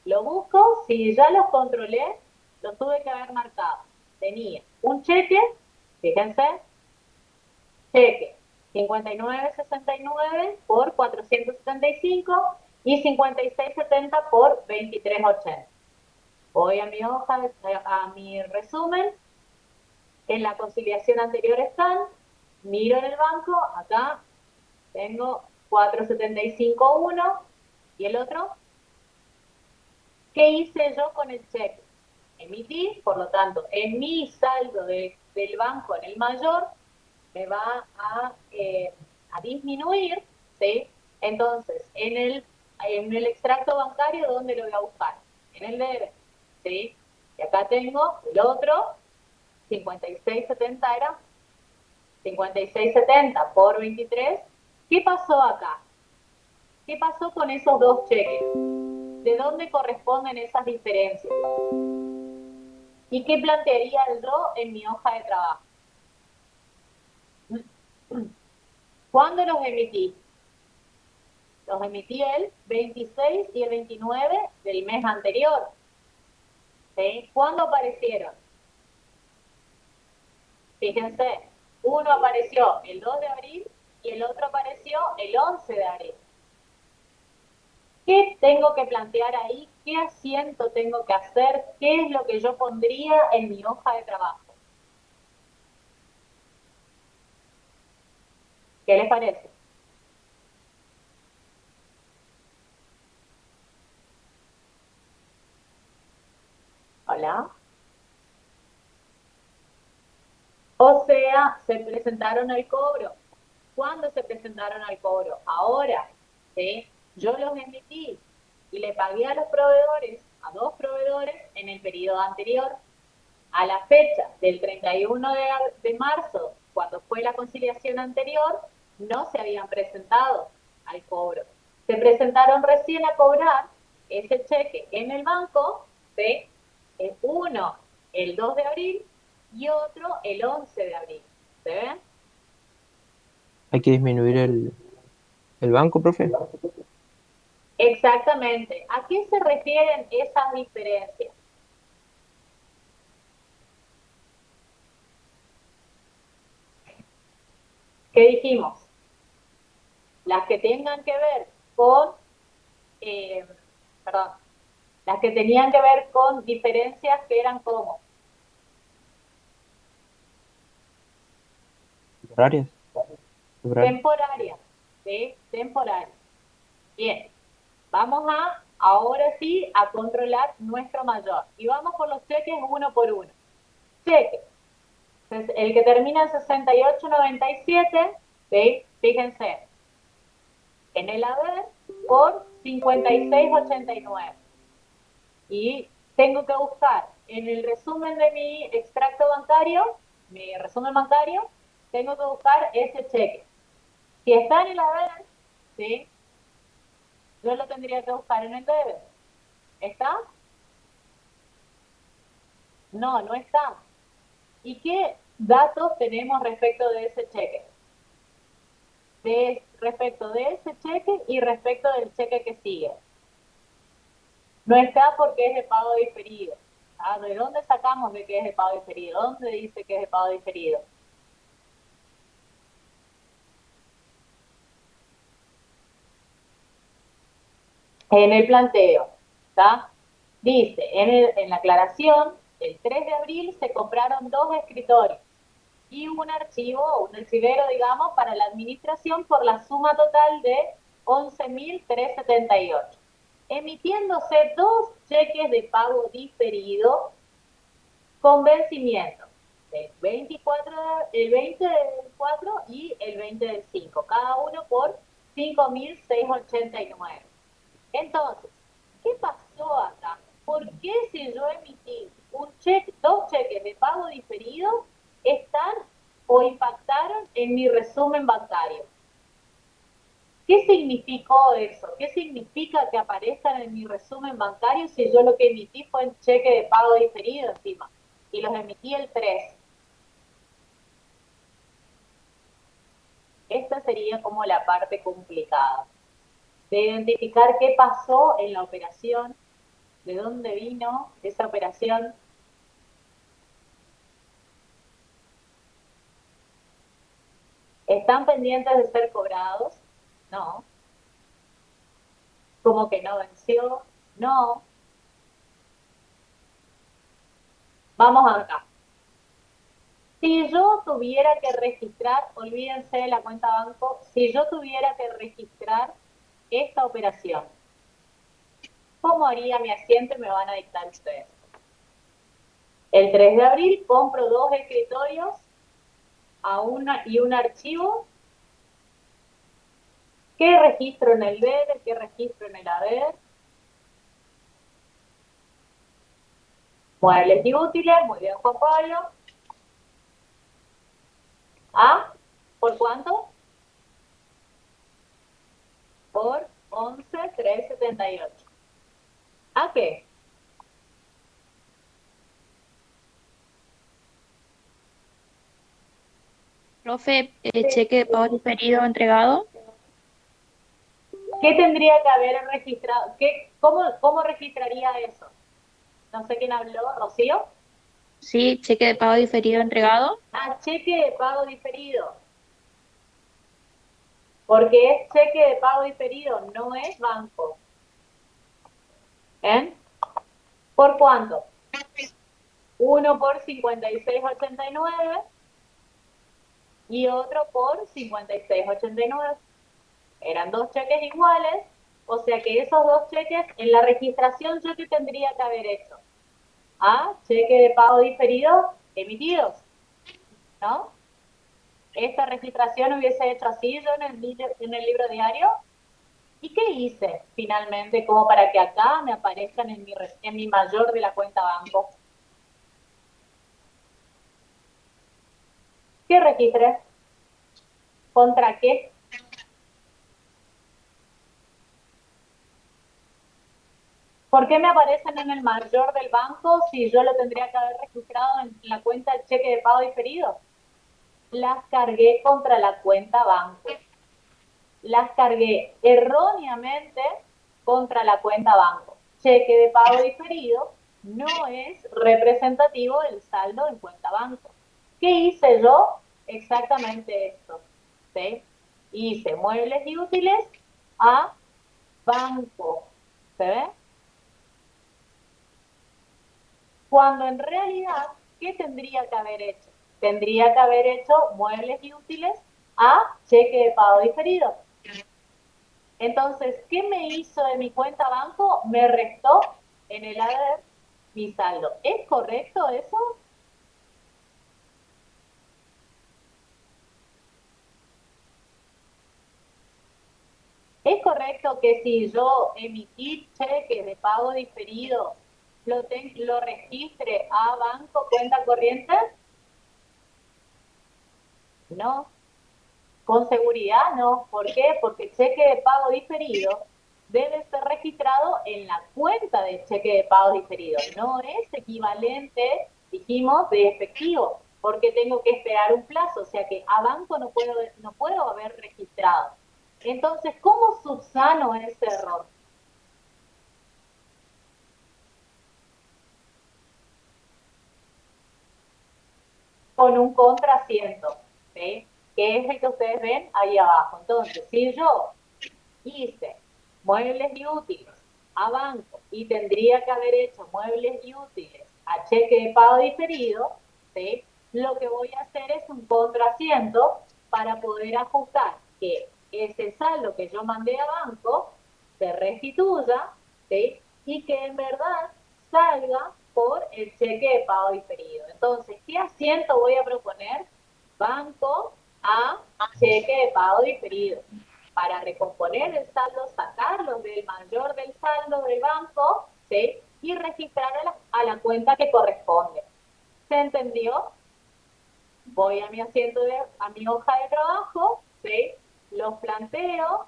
Lo busco, si ya los controlé, los tuve que haber marcado. Tenía un cheque, fíjense, cheque 59.69 por 475 y 56.70 por 23.80. Voy a mi hoja, a mi resumen, en la conciliación anterior están, miro en el banco, acá tengo 475.1 y el otro, ¿qué hice yo con el cheque? Emití, por lo tanto, en mi saldo del banco en el mayor me va a disminuir, ¿sí? Entonces, en el extracto bancario, ¿dónde lo voy a buscar? En el debe, ¿sí? Y acá tengo el otro, 56.70 era, 56.70 por 23. ¿Qué pasó acá? ¿Qué pasó con esos dos cheques? ¿De dónde corresponden esas diferencias? ¿Y qué plantearía yo en mi hoja de trabajo? ¿Cuándo los emití? Los emití el 26 y el 29 del mes anterior. ¿Sí? ¿Cuándo aparecieron? Fíjense, uno apareció el 2 de abril y el otro apareció el 11 de abril. ¿Qué tengo que plantear ahí? ¿Qué asiento tengo que hacer? ¿Qué es lo que yo pondría en mi hoja de trabajo? ¿Qué les parece? Hola. O sea, se presentaron al cobro. ¿Cuándo se presentaron al cobro? Ahora, ¿sí? Yo los emití y le pagué a los proveedores, a dos proveedores, en el periodo anterior. A la fecha del 31 de marzo, cuando fue la conciliación anterior, no se habían presentado al cobro. Se presentaron recién a cobrar ese cheque en el banco, ¿sí? Uno el 2 de abril y otro el 11 de abril. ¿Se ven? Hay que disminuir el banco, profe. Exactamente. ¿A qué se refieren esas diferencias? ¿Qué dijimos? Las que tengan que ver con, eh, perdón, las que tenían que ver con diferencias que eran como Horarias. Temporales. temporarias, ¿sí? Temporarias. Bien, vamos ahora sí, a controlar nuestro mayor. Y vamos por los cheques uno por uno. Cheque, el que termina en 68.97, ¿sí? Fíjense, en el haber por 56.89. Y tengo que buscar en el resumen de mi extracto bancario, mi resumen bancario, tengo que buscar ese cheque. Si está en el haber, ¿sí? Yo lo tendría que buscar en el debe. ¿Está? No, no está. ¿Y qué datos tenemos respecto de ese cheque? Respecto de ese cheque y respecto del cheque que sigue. No está porque es de pago diferido. ¿Ah? ¿De dónde sacamos de que es de pago diferido? ¿Dónde dice que es de pago diferido? En el planteo, ¿está? Dice, en la aclaración, el 3 de abril se compraron 2 escritorios y un archivo, un archivero, digamos, para la administración por la suma total de 11.378, emitiéndose 2 cheques de pago diferido con vencimiento el 20 del 4 y el 20 del 5, cada uno por 5.689. Entonces, ¿qué pasó acá? ¿Por qué si yo emití dos cheques de pago diferido están o impactaron en mi resumen bancario? ¿Qué significó eso? ¿Qué significa que aparezcan en mi resumen bancario si yo lo que emití fue un cheque de pago diferido encima? Y los emití el 3. Esta sería como la parte complicada, de identificar qué pasó en la operación, de dónde vino esa operación. ¿Están pendientes de ser cobrados? No. ¿Cómo que no venció? No. Vamos acá. Si yo tuviera que registrar, olvídense de la cuenta banco, si yo tuviera que registrar esta operación, ¿cómo haría mi asiento? Me van a dictar ustedes. El 3 de abril compro 2 escritorios y un archivo. ¿Qué registro en el ver? ¿Qué registro en el haber? Muebles y útiles, muy bien, Juan Pablo. ¿Ah? ¿Por cuánto? Por 11.378. ¿A qué? Profe, cheque de pago diferido entregado. ¿Qué tendría que haber registrado? ¿Cómo registraría eso? No sé quién habló, ¿Rocío? Sí, cheque de pago diferido entregado. Ah, cheque de pago diferido. Porque es cheque de pago diferido, no es banco. ¿Eh? ¿Por cuánto? Uno por 56.89 y otro por 56.89. Eran 2 cheques iguales, o sea que esos 2 cheques, en la registración, ¿yo qué tendría que haber hecho? Ah, cheque de pago diferido emitidos, ¿no? Esta registración hubiese hecho así yo en el libro diario. ¿Y qué hice finalmente como para que acá me aparezcan en mi mayor de la cuenta banco? ¿Qué registré? ¿Contra qué? ¿Por qué me aparecen en el mayor del banco si yo lo tendría que haber registrado en la cuenta del cheque de pago diferido? Las cargué contra la cuenta banco. Las cargué erróneamente contra la cuenta banco. Cheque de pago diferido no es representativo del saldo en cuenta banco. ¿Qué hice yo? Exactamente esto. ¿Sí? Hice muebles y útiles a banco. ¿Se ve? Cuando en realidad, ¿qué tendría que haber hecho? Tendría que haber hecho muebles y útiles a cheque de pago diferido. Entonces, ¿qué me hizo de mi cuenta banco? Me restó en el haber mi saldo. ¿Es correcto eso? ¿Es correcto que si yo emití cheques de pago diferido, lo registre a banco cuenta corriente? No. Con seguridad no. ¿Por qué? Porque el cheque de pago diferido debe ser registrado en la cuenta de cheque de pago diferido. No es equivalente, dijimos, de efectivo, porque tengo que esperar un plazo. O sea que a banco no puedo haber registrado. Entonces, ¿cómo subsano ese error? Con un contrasiento, ¿sí? Que es el que ustedes ven ahí abajo. Entonces, si yo hice muebles y útiles a banco y tendría que haber hecho muebles y útiles a cheque de pago diferido, ¿sí? Lo que voy a hacer es un contrasiento para poder ajustar que ese saldo que yo mandé a banco se restituya, ¿sí? Y que en verdad salga por el cheque de pago diferido. Entonces, ¿qué asiento voy a proponer? Banco a cheque de pago diferido. Para recomponer el saldo, sacarlo del mayor del saldo del banco, ¿sí? Y registrar a la cuenta que corresponde. ¿Se entendió? Voy a mi asiento, a mi hoja de trabajo, ¿sí? Los planteo,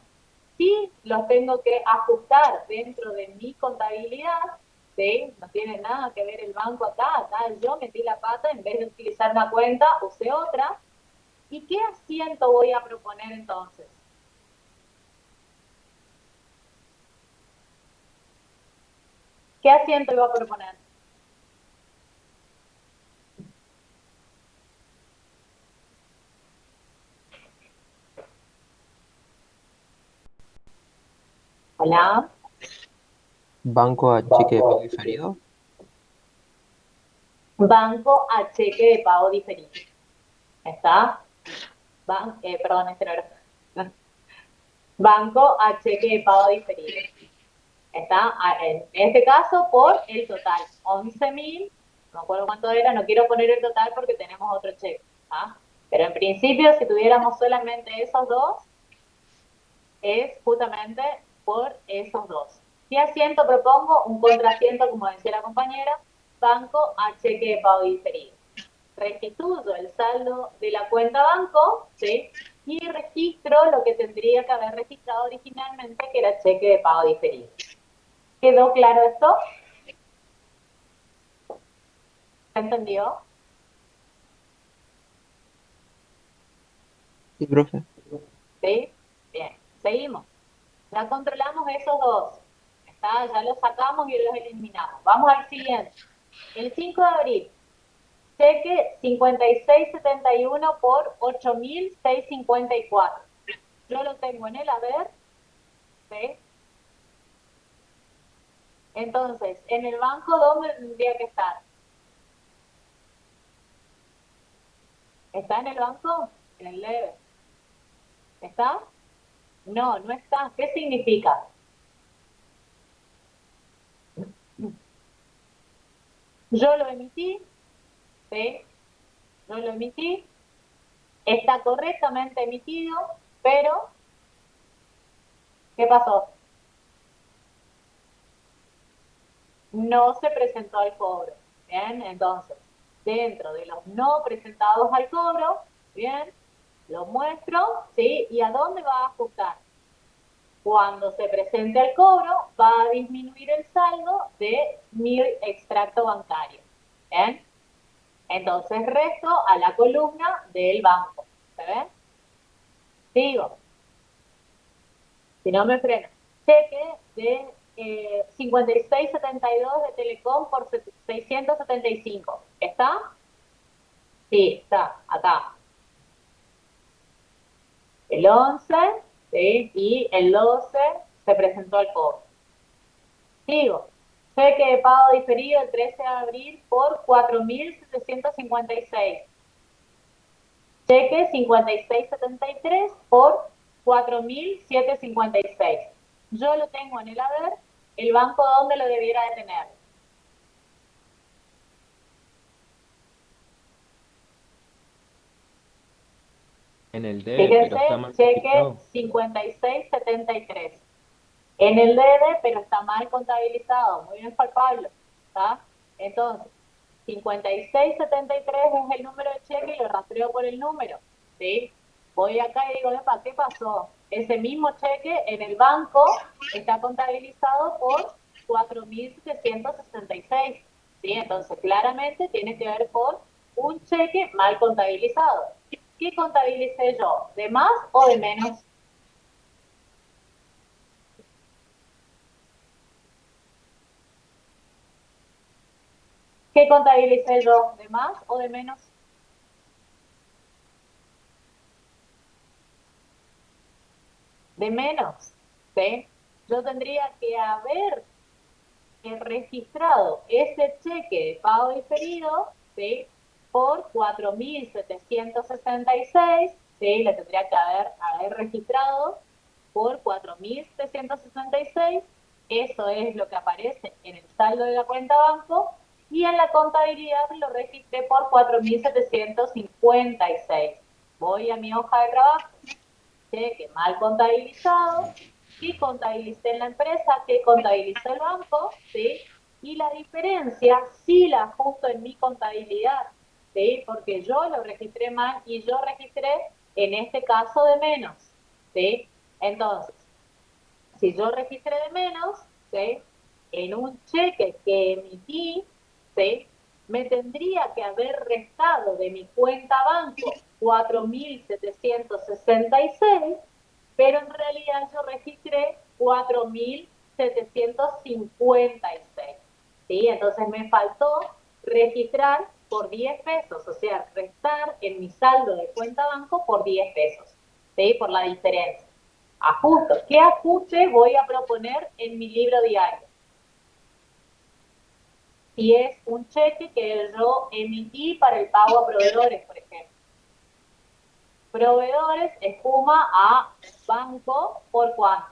sí los tengo que ajustar dentro de mi contabilidad, ¿sí? No tiene nada que ver el banco acá yo metí la pata, en vez de utilizar una cuenta, usé otra. ¿Y qué asiento voy a proponer entonces? ¿Qué asiento iba a proponer? Hola. Banco a cheque de pago diferido. Banco a cheque de pago diferido. ¿Está? Perdón, este no era. Banco a cheque de pago diferido. ¿Está? En este caso, por el total, 11.000, no me acuerdo cuánto era, no quiero poner el total porque tenemos otro cheque. ¿Ah? Pero en principio, si tuviéramos solamente esos dos, es justamente por esos dos. ¿Qué asiento propongo? Un contrasiento, como decía la compañera, banco a cheque de pago diferido. Restituyo el saldo de la cuenta banco, ¿sí? Y registro lo que tendría que haber registrado originalmente, que era cheque de pago diferido. ¿Quedó claro esto? ¿Se entendió? Sí, profe. ¿Sí? Bien, seguimos. Ya controlamos esos dos. ¿Está? Ya los sacamos y los eliminamos. Vamos al siguiente. El 5 de abril, cheque 5671 por 8.654. Yo lo tengo en el haber, ¿sí? Entonces, en el banco, ¿dónde tendría que estar? ¿Está en el banco? En el debe. ¿Está? No, no está. ¿Qué significa? Yo lo emití, ¿sí? Yo lo emití, está correctamente emitido, pero ¿qué pasó? No se presentó al cobro. Bien, entonces, dentro de los no presentados al cobro, bien, lo muestro, ¿sí? ¿Y a dónde va a ajustar? Cuando se presente el cobro, va a disminuir el saldo de mi extracto bancario. ¿Bien? Entonces resto a la columna del banco. ¿Se ve? Sigo. Si no me freno. Cheque de 5672 de Telecom por 675. ¿Está? Sí, está. Acá. El 11, ¿sí? Y el 12 se presentó al cobro. Sigo. Cheque de pago diferido el 13 de abril por 4.756. Cheque 5673 por 4.756. Yo lo tengo en el haber, el banco donde lo debiera de tener. En el D, pero está Fíjense, mal cheque registrado. 5673. En el debe, pero está mal contabilizado. Muy bien, Juan Pablo. ¿Está? Entonces, 5673 es el número de cheque y lo rastreo por el número. ¿Sí? Voy acá y digo, ¿qué pasó? Ese mismo cheque en el banco está contabilizado por 4.766. ¿Sí? Entonces, claramente tiene que ver con un cheque mal contabilizado. ¿Qué contabilicé yo? ¿De más o de menos? ¿Qué contabilicé yo? ¿De más o de menos? De menos, ¿sí? Yo tendría que haber he registrado ese cheque de pago diferido, ¿sí? Por 4.766, ¿sí? Le tendría que haber registrado por 4.766. Eso es lo que aparece en el saldo de la cuenta banco, y en la contabilidad lo registré por 4.756. Voy a mi hoja de trabajo, cheque mal contabilizado, que contabilicé en la empresa, que contabilizó el banco, ¿sí? Y la diferencia sí la ajusto en mi contabilidad, ¿sí? Porque yo lo registré mal y yo registré en este caso de menos, ¿sí? Entonces, si yo registré de menos, ¿sí? En un cheque que emití, ¿sí? Me tendría que haber restado de mi cuenta banco 4.766, pero en realidad yo registré 4.756, ¿sí? Entonces me faltó registrar por 10 pesos, o sea, restar en mi saldo de cuenta banco por 10 pesos, ¿sí? Por la diferencia. Ajusto. ¿Qué ajuste voy a proponer en mi libro diario? Si es un cheque que yo emití para el pago a proveedores, por ejemplo. Proveedores espuma a banco, ¿por cuánto?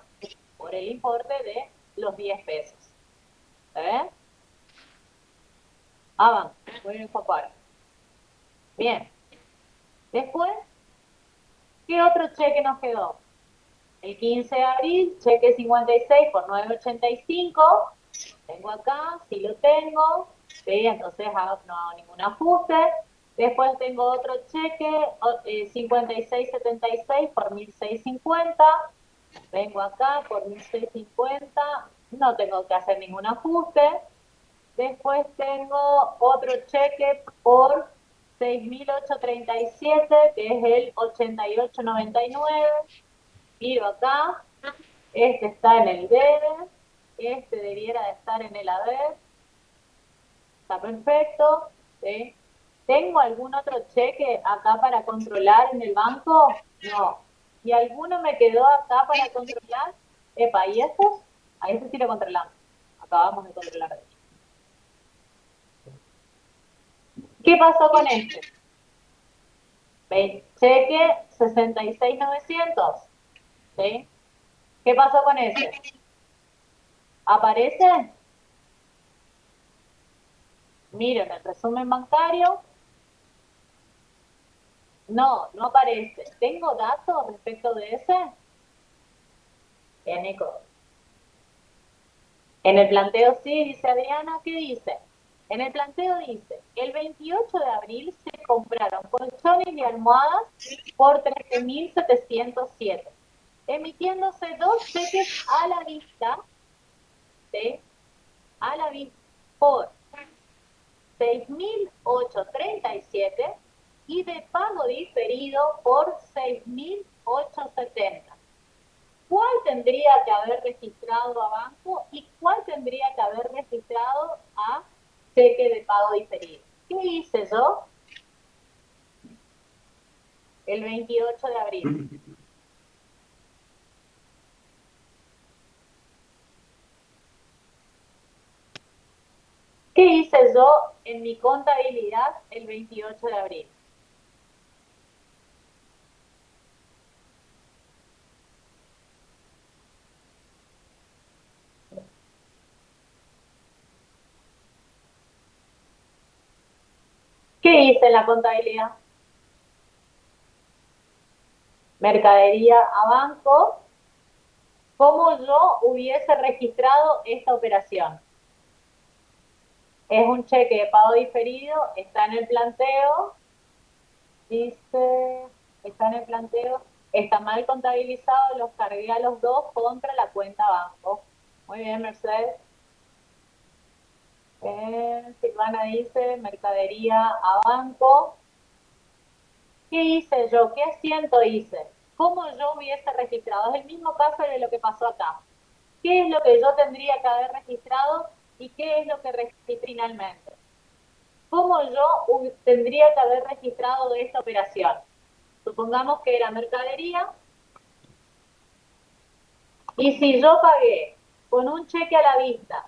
Por el importe de los 10 pesos. ¿Ven? A banco. Voy a incorporar. Bien. Después, ¿qué otro cheque nos quedó? El 15 de abril, cheque 56 por 9.85. Tengo acá, sí lo tengo, ¿sí? Entonces no hago ningún ajuste. Después tengo otro cheque, 56.76 por 1.650. Vengo acá por 1.650, no tengo que hacer ningún ajuste. Después tengo otro cheque por 6.837, que es el 88.99. Miro acá, este está en el debe, este debiera de estar en el haber. Está perfecto, ¿sí? ¿Tengo algún otro cheque acá para controlar en el banco? No. ¿Y alguno me quedó acá para controlar? Epa, ¿y estos? A este sí lo controlamos. Acabamos de controlar. ¿Qué pasó con este? Cheque 66.900, ¿sí? ¿Qué pasó con ese? ¿Aparece? Miren el resumen bancario. No, no aparece. ¿Tengo datos respecto de ese? Bien, Nico. En el planteo sí, dice Adriana, ¿qué dice? En el planteo dice, el 28 de abril se compraron colchones y almohadas por 13.707, emitiéndose dos cheques a la vista, ¿sí? A la vista por 6.837 y de pago diferido por 6.870. ¿Cuál tendría que haber registrado a banco y cuál tendría que haber registrado a cheque de pago diferido? ¿Qué hice yo el 28 de abril? ¿Qué hice yo en mi contabilidad el 28 de abril? ¿Qué hice en la contabilidad? Mercadería a banco. ¿Cómo yo hubiese registrado esta operación? Es un cheque de pago diferido, está en el planteo, dice, está en el planteo, está mal contabilizado, los cargué a los dos contra la cuenta banco. Muy bien, Mercedes. Silvana dice, mercadería a banco. ¿Qué hice yo? ¿Qué asiento hice? ¿Cómo yo hubiese registrado? Es el mismo caso de lo que pasó acá. ¿Qué es lo que yo tendría que haber registrado y qué es lo que registré finalmente? ¿Cómo yo tendría que haber registrado esta operación? Supongamos que era mercadería, y si yo pagué con un cheque a la vista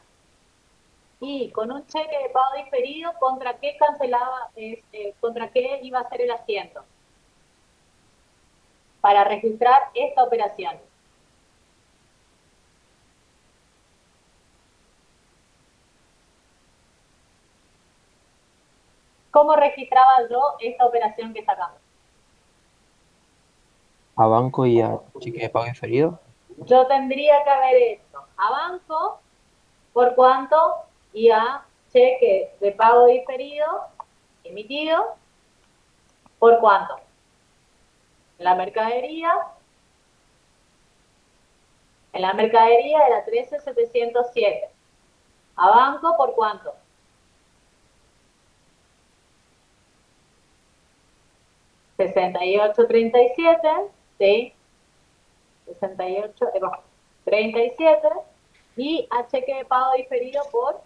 Y con un cheque de pago diferido, ¿contra qué cancelaba, contra qué iba a ser el asiento? Para registrar esta operación. ¿Cómo registraba yo esta operación que sacamos? ¿A banco y a cheque de pago diferido? Yo tendría que haber hecho a banco, por cuánto, y a cheque de pago diferido emitido, por cuánto. La mercadería, en la mercadería era 13.707. A banco, ¿por cuánto? 68.37, ¿sí? 68.37, y a cheque de pago diferido por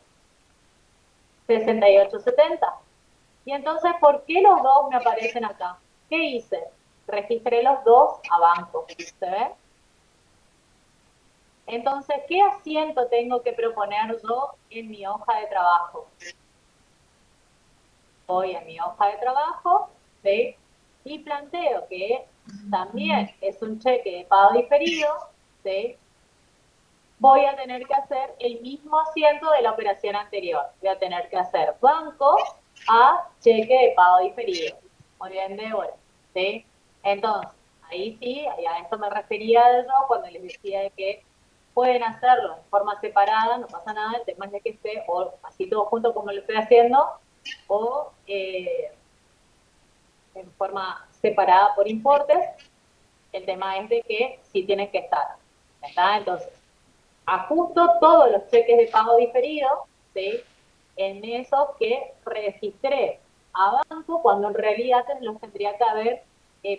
68.70. Y entonces, ¿por qué los dos me aparecen acá? ¿Qué hice? Registré los dos a banco, ¿se ve? Entonces, ¿qué asiento tengo que proponer yo en mi hoja de trabajo? Voy a mi hoja de trabajo, ¿sí? Y planteo que también es un cheque de pago diferido, ¿sí? Voy a tener que hacer el mismo asiento de la operación anterior. Voy a tener que hacer banco a cheque de pago diferido. Muy bien, Débora, ¿sí? Entonces, ahí sí, a esto me refería yo cuando les decía de que pueden hacerlo de forma separada, no pasa nada, el tema es de que esté o así todo junto como lo estoy haciendo, o en forma separada por importes. El tema es de que sí tienen que estar. ¿Está? Entonces, ajusto todos los cheques de pago diferido, ¿sí? En esos que registré a banco, cuando en realidad los tendría que haber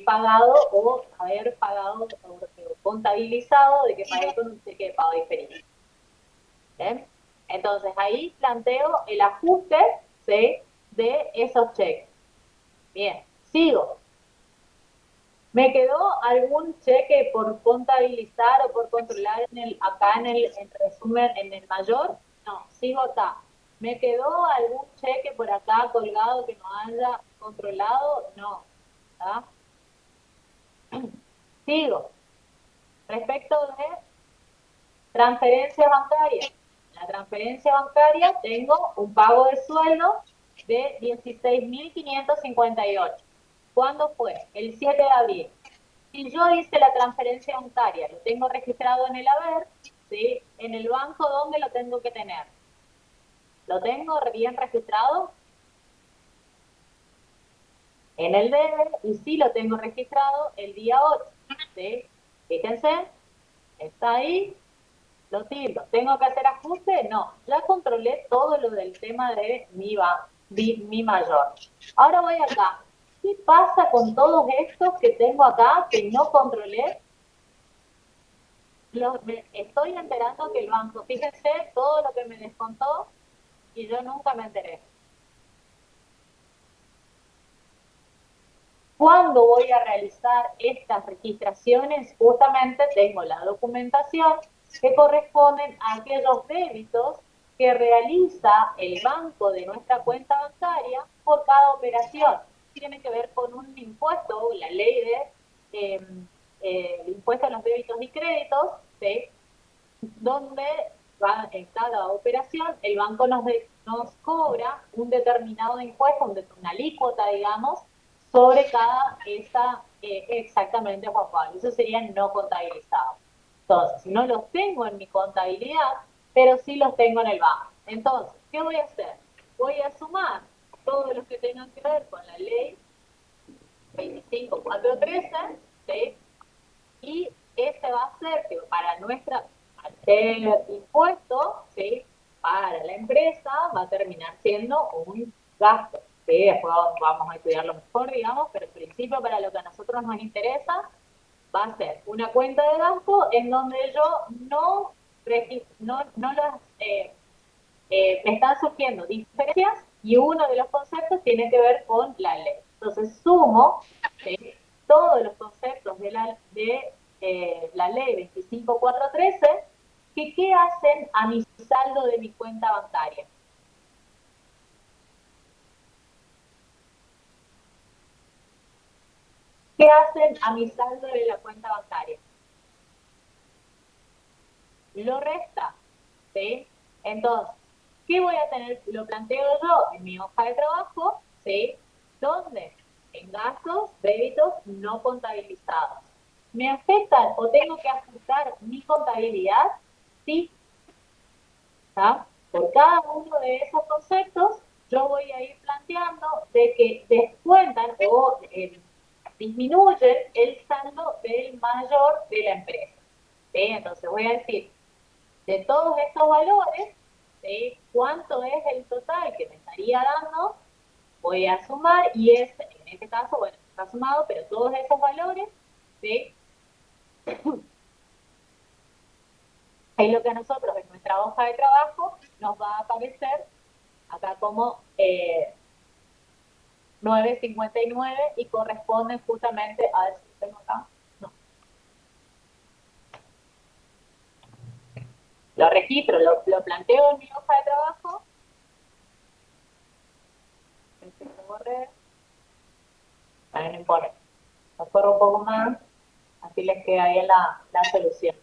pagado o haber pagado o contabilizado de que pagué con un cheque de pago diferido. ¿Bien? Entonces ahí planteo el ajuste, ¿sí? De esos cheques. Bien, sigo. ¿Me quedó algún cheque por contabilizar o por controlar acá en el resumen, en el mayor? No, sigo acá. ¿Me quedó algún cheque por acá colgado que no haya controlado? No. ¿Tá? Sigo. Respecto de transferencia bancaria. En la transferencia bancaria tengo un pago de sueldo de 16.558. ¿Cuándo fue? El 7 de abril. Si yo hice la transferencia bancaria, lo tengo registrado en el haber, ¿sí? En el banco, ¿dónde lo tengo que tener? ¿Lo tengo bien registrado? En el debe, y sí lo tengo registrado el día 8, ¿sí? Fíjense, está ahí, lo tildo. ¿Tengo que hacer ajuste? No, ya controlé todo lo del tema de mi mayor. Ahora voy acá. ¿Qué pasa con todos estos que tengo acá que no controlé? Me estoy enterando que el banco, fíjense todo lo que me descontó y yo nunca me enteré. ¿Cuándo voy a realizar estas registraciones? Justamente tengo la documentación que corresponden a aquellos débitos que realiza el banco de nuestra cuenta bancaria por cada operación. Tiene que ver con un impuesto, la ley de el impuesto a los débitos y créditos, ¿sí? Donde en cada operación el banco nos cobra un determinado impuesto, una alícuota, digamos, sobre cada esa, exactamente, Juan Pablo. Eso sería no contabilizado. Entonces, no los tengo en mi contabilidad, pero sí los tengo en el banco. Entonces, ¿qué voy a hacer? Voy a sumar todos los que tengan que ver con la ley 25413, ¿sí? Y ese va a ser que para nuestra, al ser impuesto, ¿sí? Para la empresa va a terminar siendo un gasto, ¿sí? Después vamos a estudiarlo mejor, digamos, pero en principio para lo que a nosotros nos interesa va a ser una cuenta de gasto en donde yo no las, me están surgiendo diferencias y uno de los conceptos tiene que ver con la ley. Entonces sumo, ¿sí? Todos los conceptos de la ley 25413 que qué hacen a mi saldo de mi cuenta bancaria. ¿qué hacen a mi saldo de la cuenta bancaria? Lo resta, ¿sí? Entonces, ¿qué voy a tener? Lo planteo yo en mi hoja de trabajo, ¿sí? ¿Dónde? En gastos, débitos no contabilizados. ¿Me afectan o tengo que ajustar mi contabilidad? Sí. ¿Tá? Por cada uno de esos conceptos, yo voy a ir planteando de que descuentan o disminuyen el saldo del mayor de la empresa. ¿Sí? Entonces voy a decir, de todos estos valores, ¿sí? ¿Cuánto es el total que me estaría dando? Voy a sumar y en este caso, bueno, está sumado, pero todos esos valores, ¿sí? Es lo que a nosotros en nuestra hoja de trabajo nos va a aparecer acá como 9,59 y corresponde justamente a ver si tengo acá. No. Lo registro, lo planteo en mi hoja de trabajo. Lo borré. Ahí no importa. Lo corro un poco más. Así les queda ahí la solución.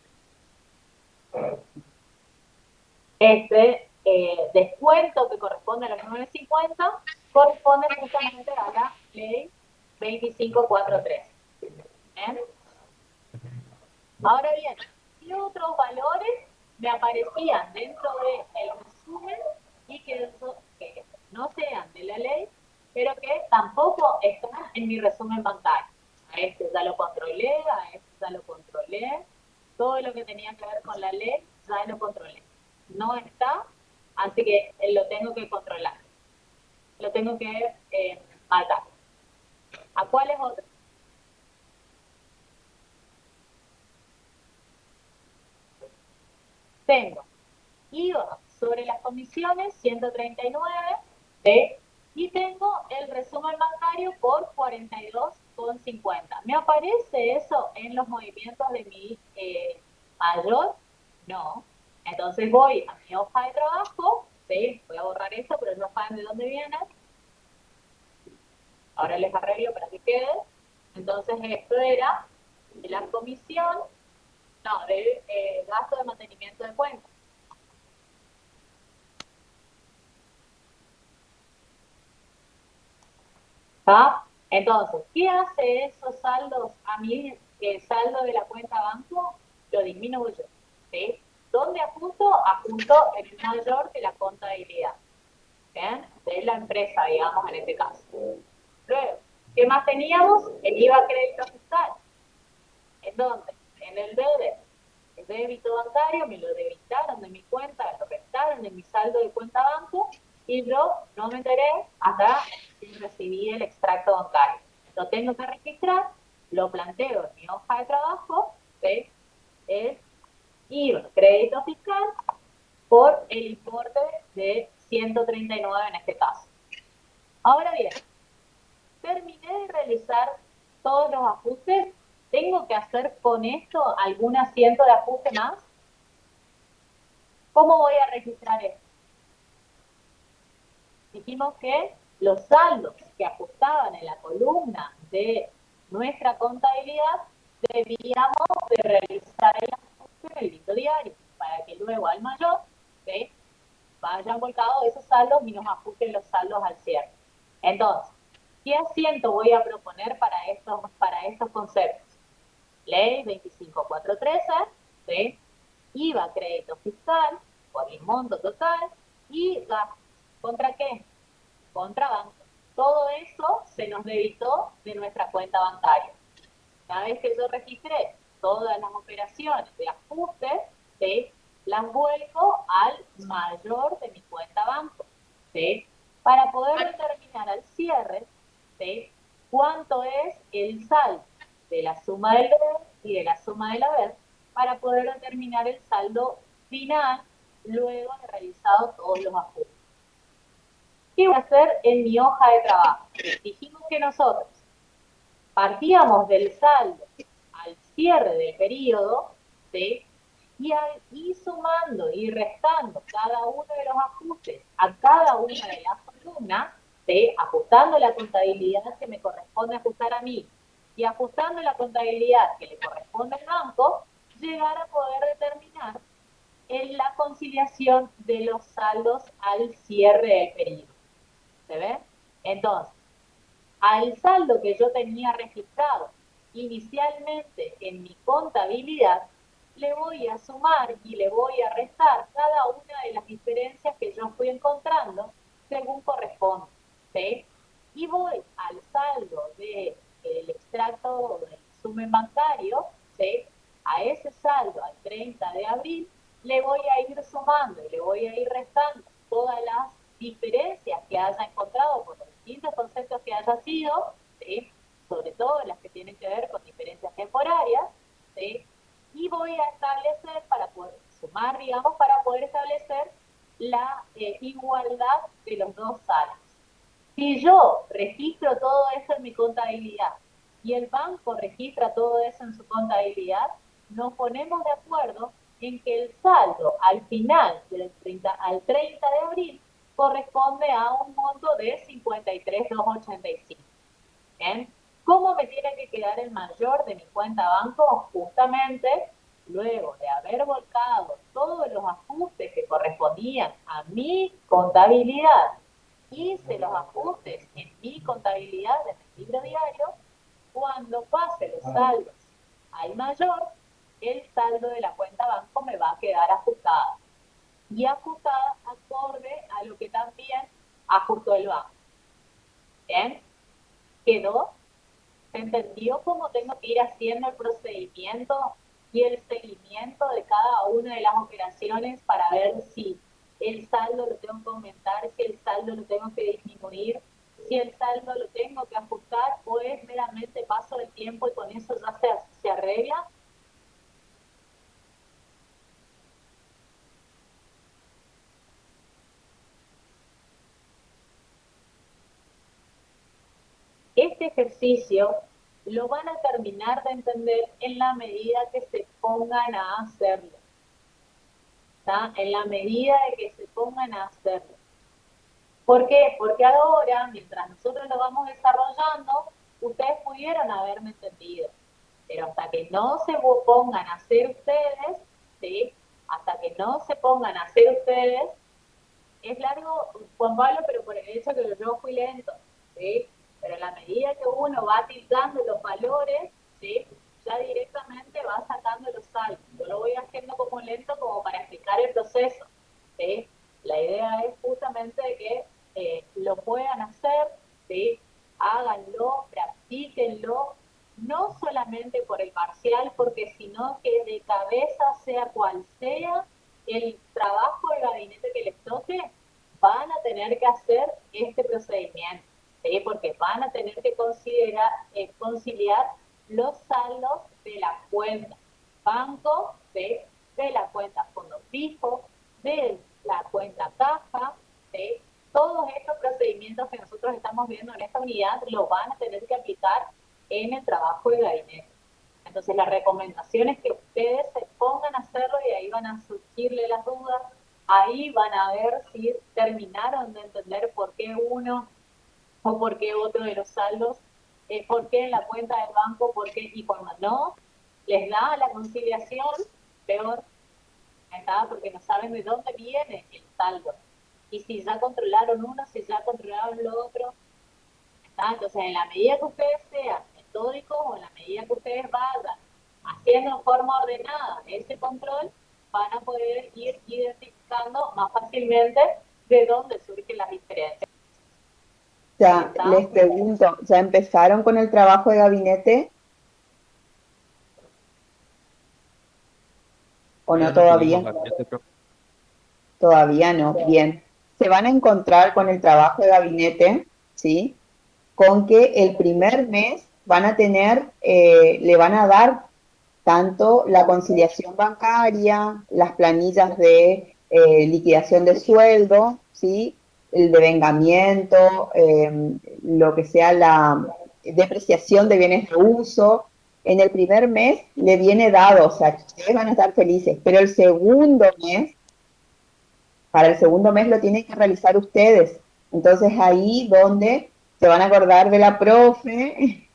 Este descuento que corresponde a los 9,50 corresponde justamente a la ley 2543. ¿Bien? Ahora bien, ¿qué otros valores me aparecían dentro del resumen y que no sean de la ley, pero que tampoco están en mi resumen bancario? A este ya lo controlé, a este ya lo controlé, todo lo que tenía que ver con la ley ya lo controlé. No está, así que lo tengo que controlar, lo tengo que marcar. ¿A cuáles otros? Tengo IVA sobre las comisiones, 139, ¿sí? Y tengo el resumen bancario por 42,50. ¿Me aparece eso en los movimientos de mi mayor? No. Entonces voy a mi hoja de trabajo, ¿sí? Voy a borrar esto, pero no saben de dónde viene. Ahora les arreglo para que quede. Entonces esto era de la comisión, no, del gasto de mantenimiento de cuentas. ¿Está? Entonces, ¿qué hace esos saldos a mí? El saldo de la cuenta banco lo disminuyo. ¿Sí? ¿Dónde apunto? Apunto en el mayor de la contabilidad. ¿Bien? De la empresa, digamos, en este caso. Luego, ¿qué más teníamos? El IVA crédito fiscal. ¿En dónde? En el débito. El débito bancario me lo debitaron de mi cuenta, lo restaron de mi saldo de cuenta banco y yo no me enteré hasta que recibí el extracto bancario. Lo tengo que registrar, lo planteo en mi hoja de trabajo, ¿sí? Es IVA, crédito fiscal, por el importe de 139 en este caso. Ahora bien, terminé de realizar todos los ajustes. ¿Tengo que hacer con esto algún asiento de ajuste más? ¿Cómo voy a registrar esto? Dijimos que los saldos que ajustaban en la columna de nuestra contabilidad debíamos de realizar el ajuste en el libro diario para que luego al mayor, ¿sí?, vayan volcados esos saldos y nos ajusten los saldos al cierre. Entonces, ¿qué asiento voy a proponer para estos conceptos? Ley 25413, ¿sí? IVA crédito fiscal por el monto total y gastos. ¿Contra qué? Contra banco. Todo eso se nos debitó de nuestra cuenta bancaria. Una vez que yo registré todas las operaciones de ajuste, ¿sí?, las vuelco al mayor de mi cuenta banco, ¿sí?, para poder determinar al cierre, ¿sí?, cuánto es el saldo de la suma del deber y de la suma del haber, para poder determinar el saldo final luego de realizado todos los ajustes. ¿Qué voy a hacer en mi hoja de trabajo? Dijimos que nosotros partíamos del saldo al cierre del periodo, ¿sí?, y sumando y restando cada uno de los ajustes a cada una de las columnas, ¿sí?, ajustando la contabilidad que me corresponde ajustar a mí y ajustando la contabilidad que le corresponde al banco, llegar a poder determinar en la conciliación de los saldos al cierre del periodo. ¿Se ve? Entonces, al saldo que yo tenía registrado inicialmente en mi contabilidad, le voy a sumar y le voy a restar cada una de las diferencias que yo fui encontrando según corresponde. ¿Sí? Y voy al saldo del extracto del resumen bancario, ¿sí? A ese saldo al 30 de abril le voy a ir sumando y le voy a ir restando todas las diferencias que haya encontrado por los distintos conceptos que haya sido, ¿sí? Sobre todo las que tienen que ver con diferencias temporarias, ¿sí? Y voy a establecer, para poder sumar, digamos, para poder establecer la igualdad de los dos saldos. Si yo registro todo eso en mi contabilidad y el banco registra todo eso en su contabilidad, nos ponemos de acuerdo en que el saldo al final del 30 de abril corresponde a un monto de 53.285. ¿Bien? ¿Cómo me tiene que quedar el mayor de mi cuenta banco? Justamente luego de haber volcado todos los ajustes que correspondían a mi contabilidad, hice los ajustes en mi contabilidad de mi libro diario, cuando pase los saldos al mayor, el saldo de la cuenta banco me va a quedar ajustada. Y ajustada acorde a lo que también ajustó el banco. ¿Bien? ¿Quedó? ¿Se entendió cómo tengo que ir haciendo el procedimiento y el seguimiento de cada una de las operaciones para ver si el saldo lo tengo que aumentar, si el saldo lo tengo que disminuir, si el saldo lo tengo que ajustar o es meramente paso del tiempo y con eso ya se arregla? Este ejercicio lo van a terminar de entender en la medida que se pongan a hacerlo. ¿Está? En la medida de que se pongan a hacerlo. ¿Por qué? Porque ahora, mientras nosotros lo vamos desarrollando, ustedes pudieron haberme entendido. Pero hasta que no se pongan a hacer ustedes, ¿sí? Hasta que no se pongan a hacer ustedes, es largo, Juan Pablo, pero por el hecho que yo fui lento, ¿sí? Pero a la medida que uno va tildando los valores, ¿sí? Ya directamente va sacando los saldos. Yo lo voy haciendo como lento como para explicar el proceso, ¿sí? La idea es justamente de que lo puedan hacer, ¿sí? Háganlo, practíquenlo, no solamente por el parcial, porque sino que de cabeza, sea cual sea el trabajo de gabinete que les toque, van a tener que hacer este procedimiento, ¿sí? Porque van a tener que conciliar los saldos de la cuenta banco, ¿sí? De la cuenta fondo fijo, de la cuenta caja, ¿sí? Todos estos procedimientos que nosotros estamos viendo en esta unidad lo van a tener que aplicar en el trabajo de gabinete. Entonces, la recomendación es que ustedes se pongan a hacerlo y ahí van a surgirle las dudas, ahí van a ver si terminaron de entender por qué uno o por qué otro de los saldos, por qué en la cuenta del banco, por qué, y cuando no les da la conciliación, peor, ¿verdad? Porque no saben de dónde viene el saldo. Y si ya controlaron uno, si ya controlaron lo otro. ¿Verdad? Entonces, en la medida que ustedes sean metódicos o en la medida que ustedes vayan haciendo en forma ordenada ese control, van a poder ir identificando más fácilmente de dónde surgen las diferencias. Ya, les pregunto, ¿ya empezaron con el trabajo de gabinete? ¿O no todavía? Todavía no, bien. Se van a encontrar con el trabajo de gabinete, ¿sí? Con que el primer mes van a tener, le van a dar tanto la conciliación bancaria, las planillas de liquidación de sueldo, ¿sí? El devengamiento, lo que sea la depreciación de bienes de uso. En el primer mes le viene dado, o sea, ustedes van a estar felices, pero el segundo mes, para el segundo mes lo tienen que realizar ustedes. Entonces ahí donde se van a acordar de la profe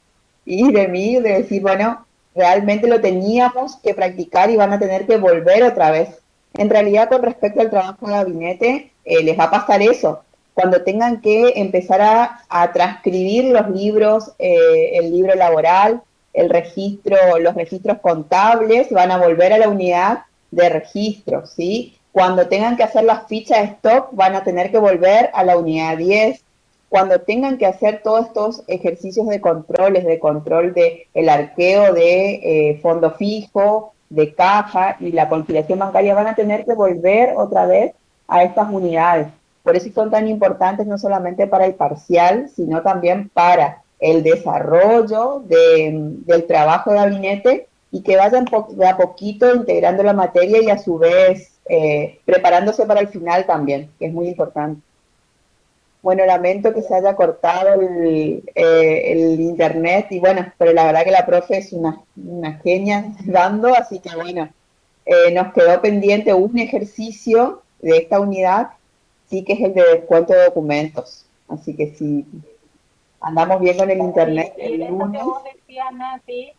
y de mí, de decir, bueno, realmente lo teníamos que practicar y van a tener que volver otra vez. En realidad, con respecto al trabajo de gabinete, les va a pasar eso. Cuando tengan que empezar a transcribir los libros, el libro laboral, el registro, los registros contables, van a volver a la unidad de registro, ¿sí? Cuando tengan que hacer las fichas de stock, van a tener que volver a la unidad 10. Cuando tengan que hacer todos estos ejercicios de controles, de control de el arqueo de fondo fijo, de caja y la conciliación bancaria, van a tener que volver otra vez a estas unidades. Por eso son tan importantes no solamente para el parcial, sino también para el desarrollo del trabajo de gabinete y que vayan de a poquito integrando la materia y a su vez preparándose para el final también, que es muy importante. Bueno, lamento que se haya cortado el internet y bueno, pero la verdad que la profe es una genia dando, así que bueno, nos quedó pendiente un ejercicio de esta unidad, sí que es el de descuento de documentos. Así que si andamos bien con el internet Y en el eso que lunes, vos decías, Nati,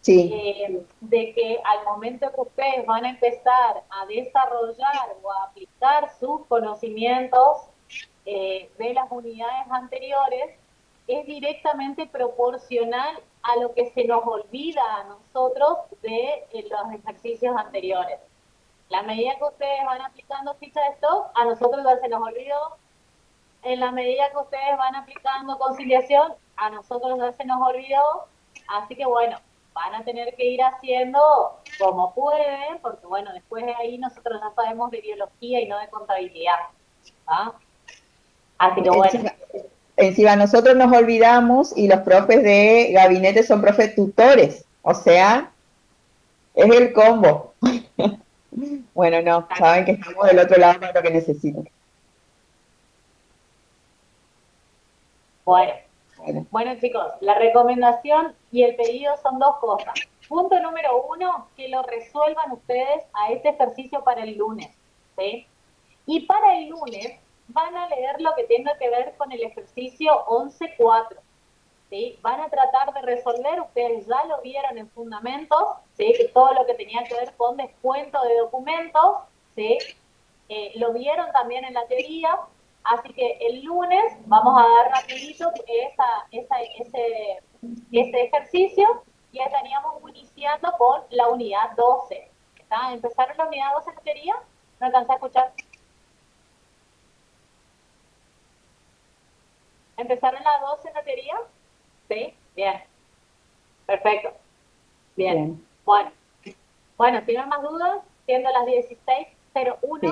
sí, de que al momento que ustedes van a empezar a desarrollar o a aplicar sus conocimientos de las unidades anteriores, es directamente proporcional a lo que se nos olvida a nosotros de los ejercicios anteriores. La medida que ustedes van aplicando ficha de stock, a nosotros ya se nos olvidó. En la medida que ustedes van aplicando conciliación, a nosotros ya se nos olvidó. Así que bueno, van a tener que ir haciendo como pueden, porque bueno, después de ahí nosotros ya sabemos de biología y no de contabilidad. ¿Ah? Así que bueno. encima nosotros nos olvidamos y los profes de gabinete son profes tutores, o sea, es el combo. Bueno, no, saben que estamos del otro lado para lo que necesiten. Bueno, Bueno, bueno chicos, la recomendación y el pedido son dos cosas. Punto número 1, que lo resuelvan ustedes a este ejercicio para el lunes, ¿sí? Y para el lunes van a leer lo que tenga que ver con el ejercicio 11.4, ¿sí? Van a tratar de resolver, ustedes ya lo vieron en fundamentos, ¿sí? Todo lo que tenía que ver con descuento de documentos, ¿sí? Lo vieron también en la teoría, así que el lunes vamos a dar rapidito ese ejercicio y estaríamos iniciando con la unidad 12. ¿Está? ¿Empezaron la unidad 12 en la teoría? ¿No alcancé a escuchar? ¿Empezaron la 12 en la teoría? Sí, bien. Perfecto. Bien. bien. Bueno, si no hay más dudas, siendo las 16:01. Sí.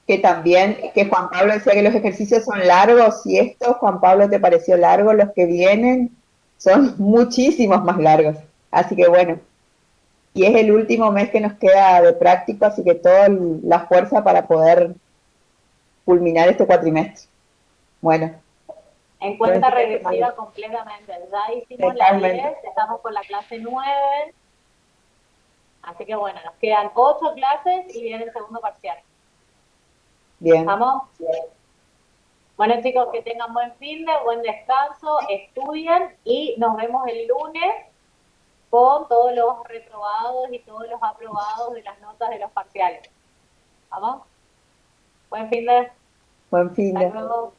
Que también, que Juan Pablo decía que los ejercicios son largos, y esto, Juan Pablo, ¿te pareció largo? Los que vienen son muchísimos más largos. Así que bueno, y es el último mes que nos queda de práctica, así que toda la fuerza para poder culminar este cuatrimestre. Bueno. En cuenta regresiva completamente. Ya hicimos la 10, estamos con la clase 9. Así que bueno, nos quedan 8 clases y viene el segundo parcial. Bien. ¿Vamos? Bueno chicos, que tengan buen fin de, buen descanso, estudien y nos vemos el lunes con todos los reprobados y todos los aprobados de las notas de los parciales. ¿Vamos? Buen fin de. Buen fin de. Hasta luego.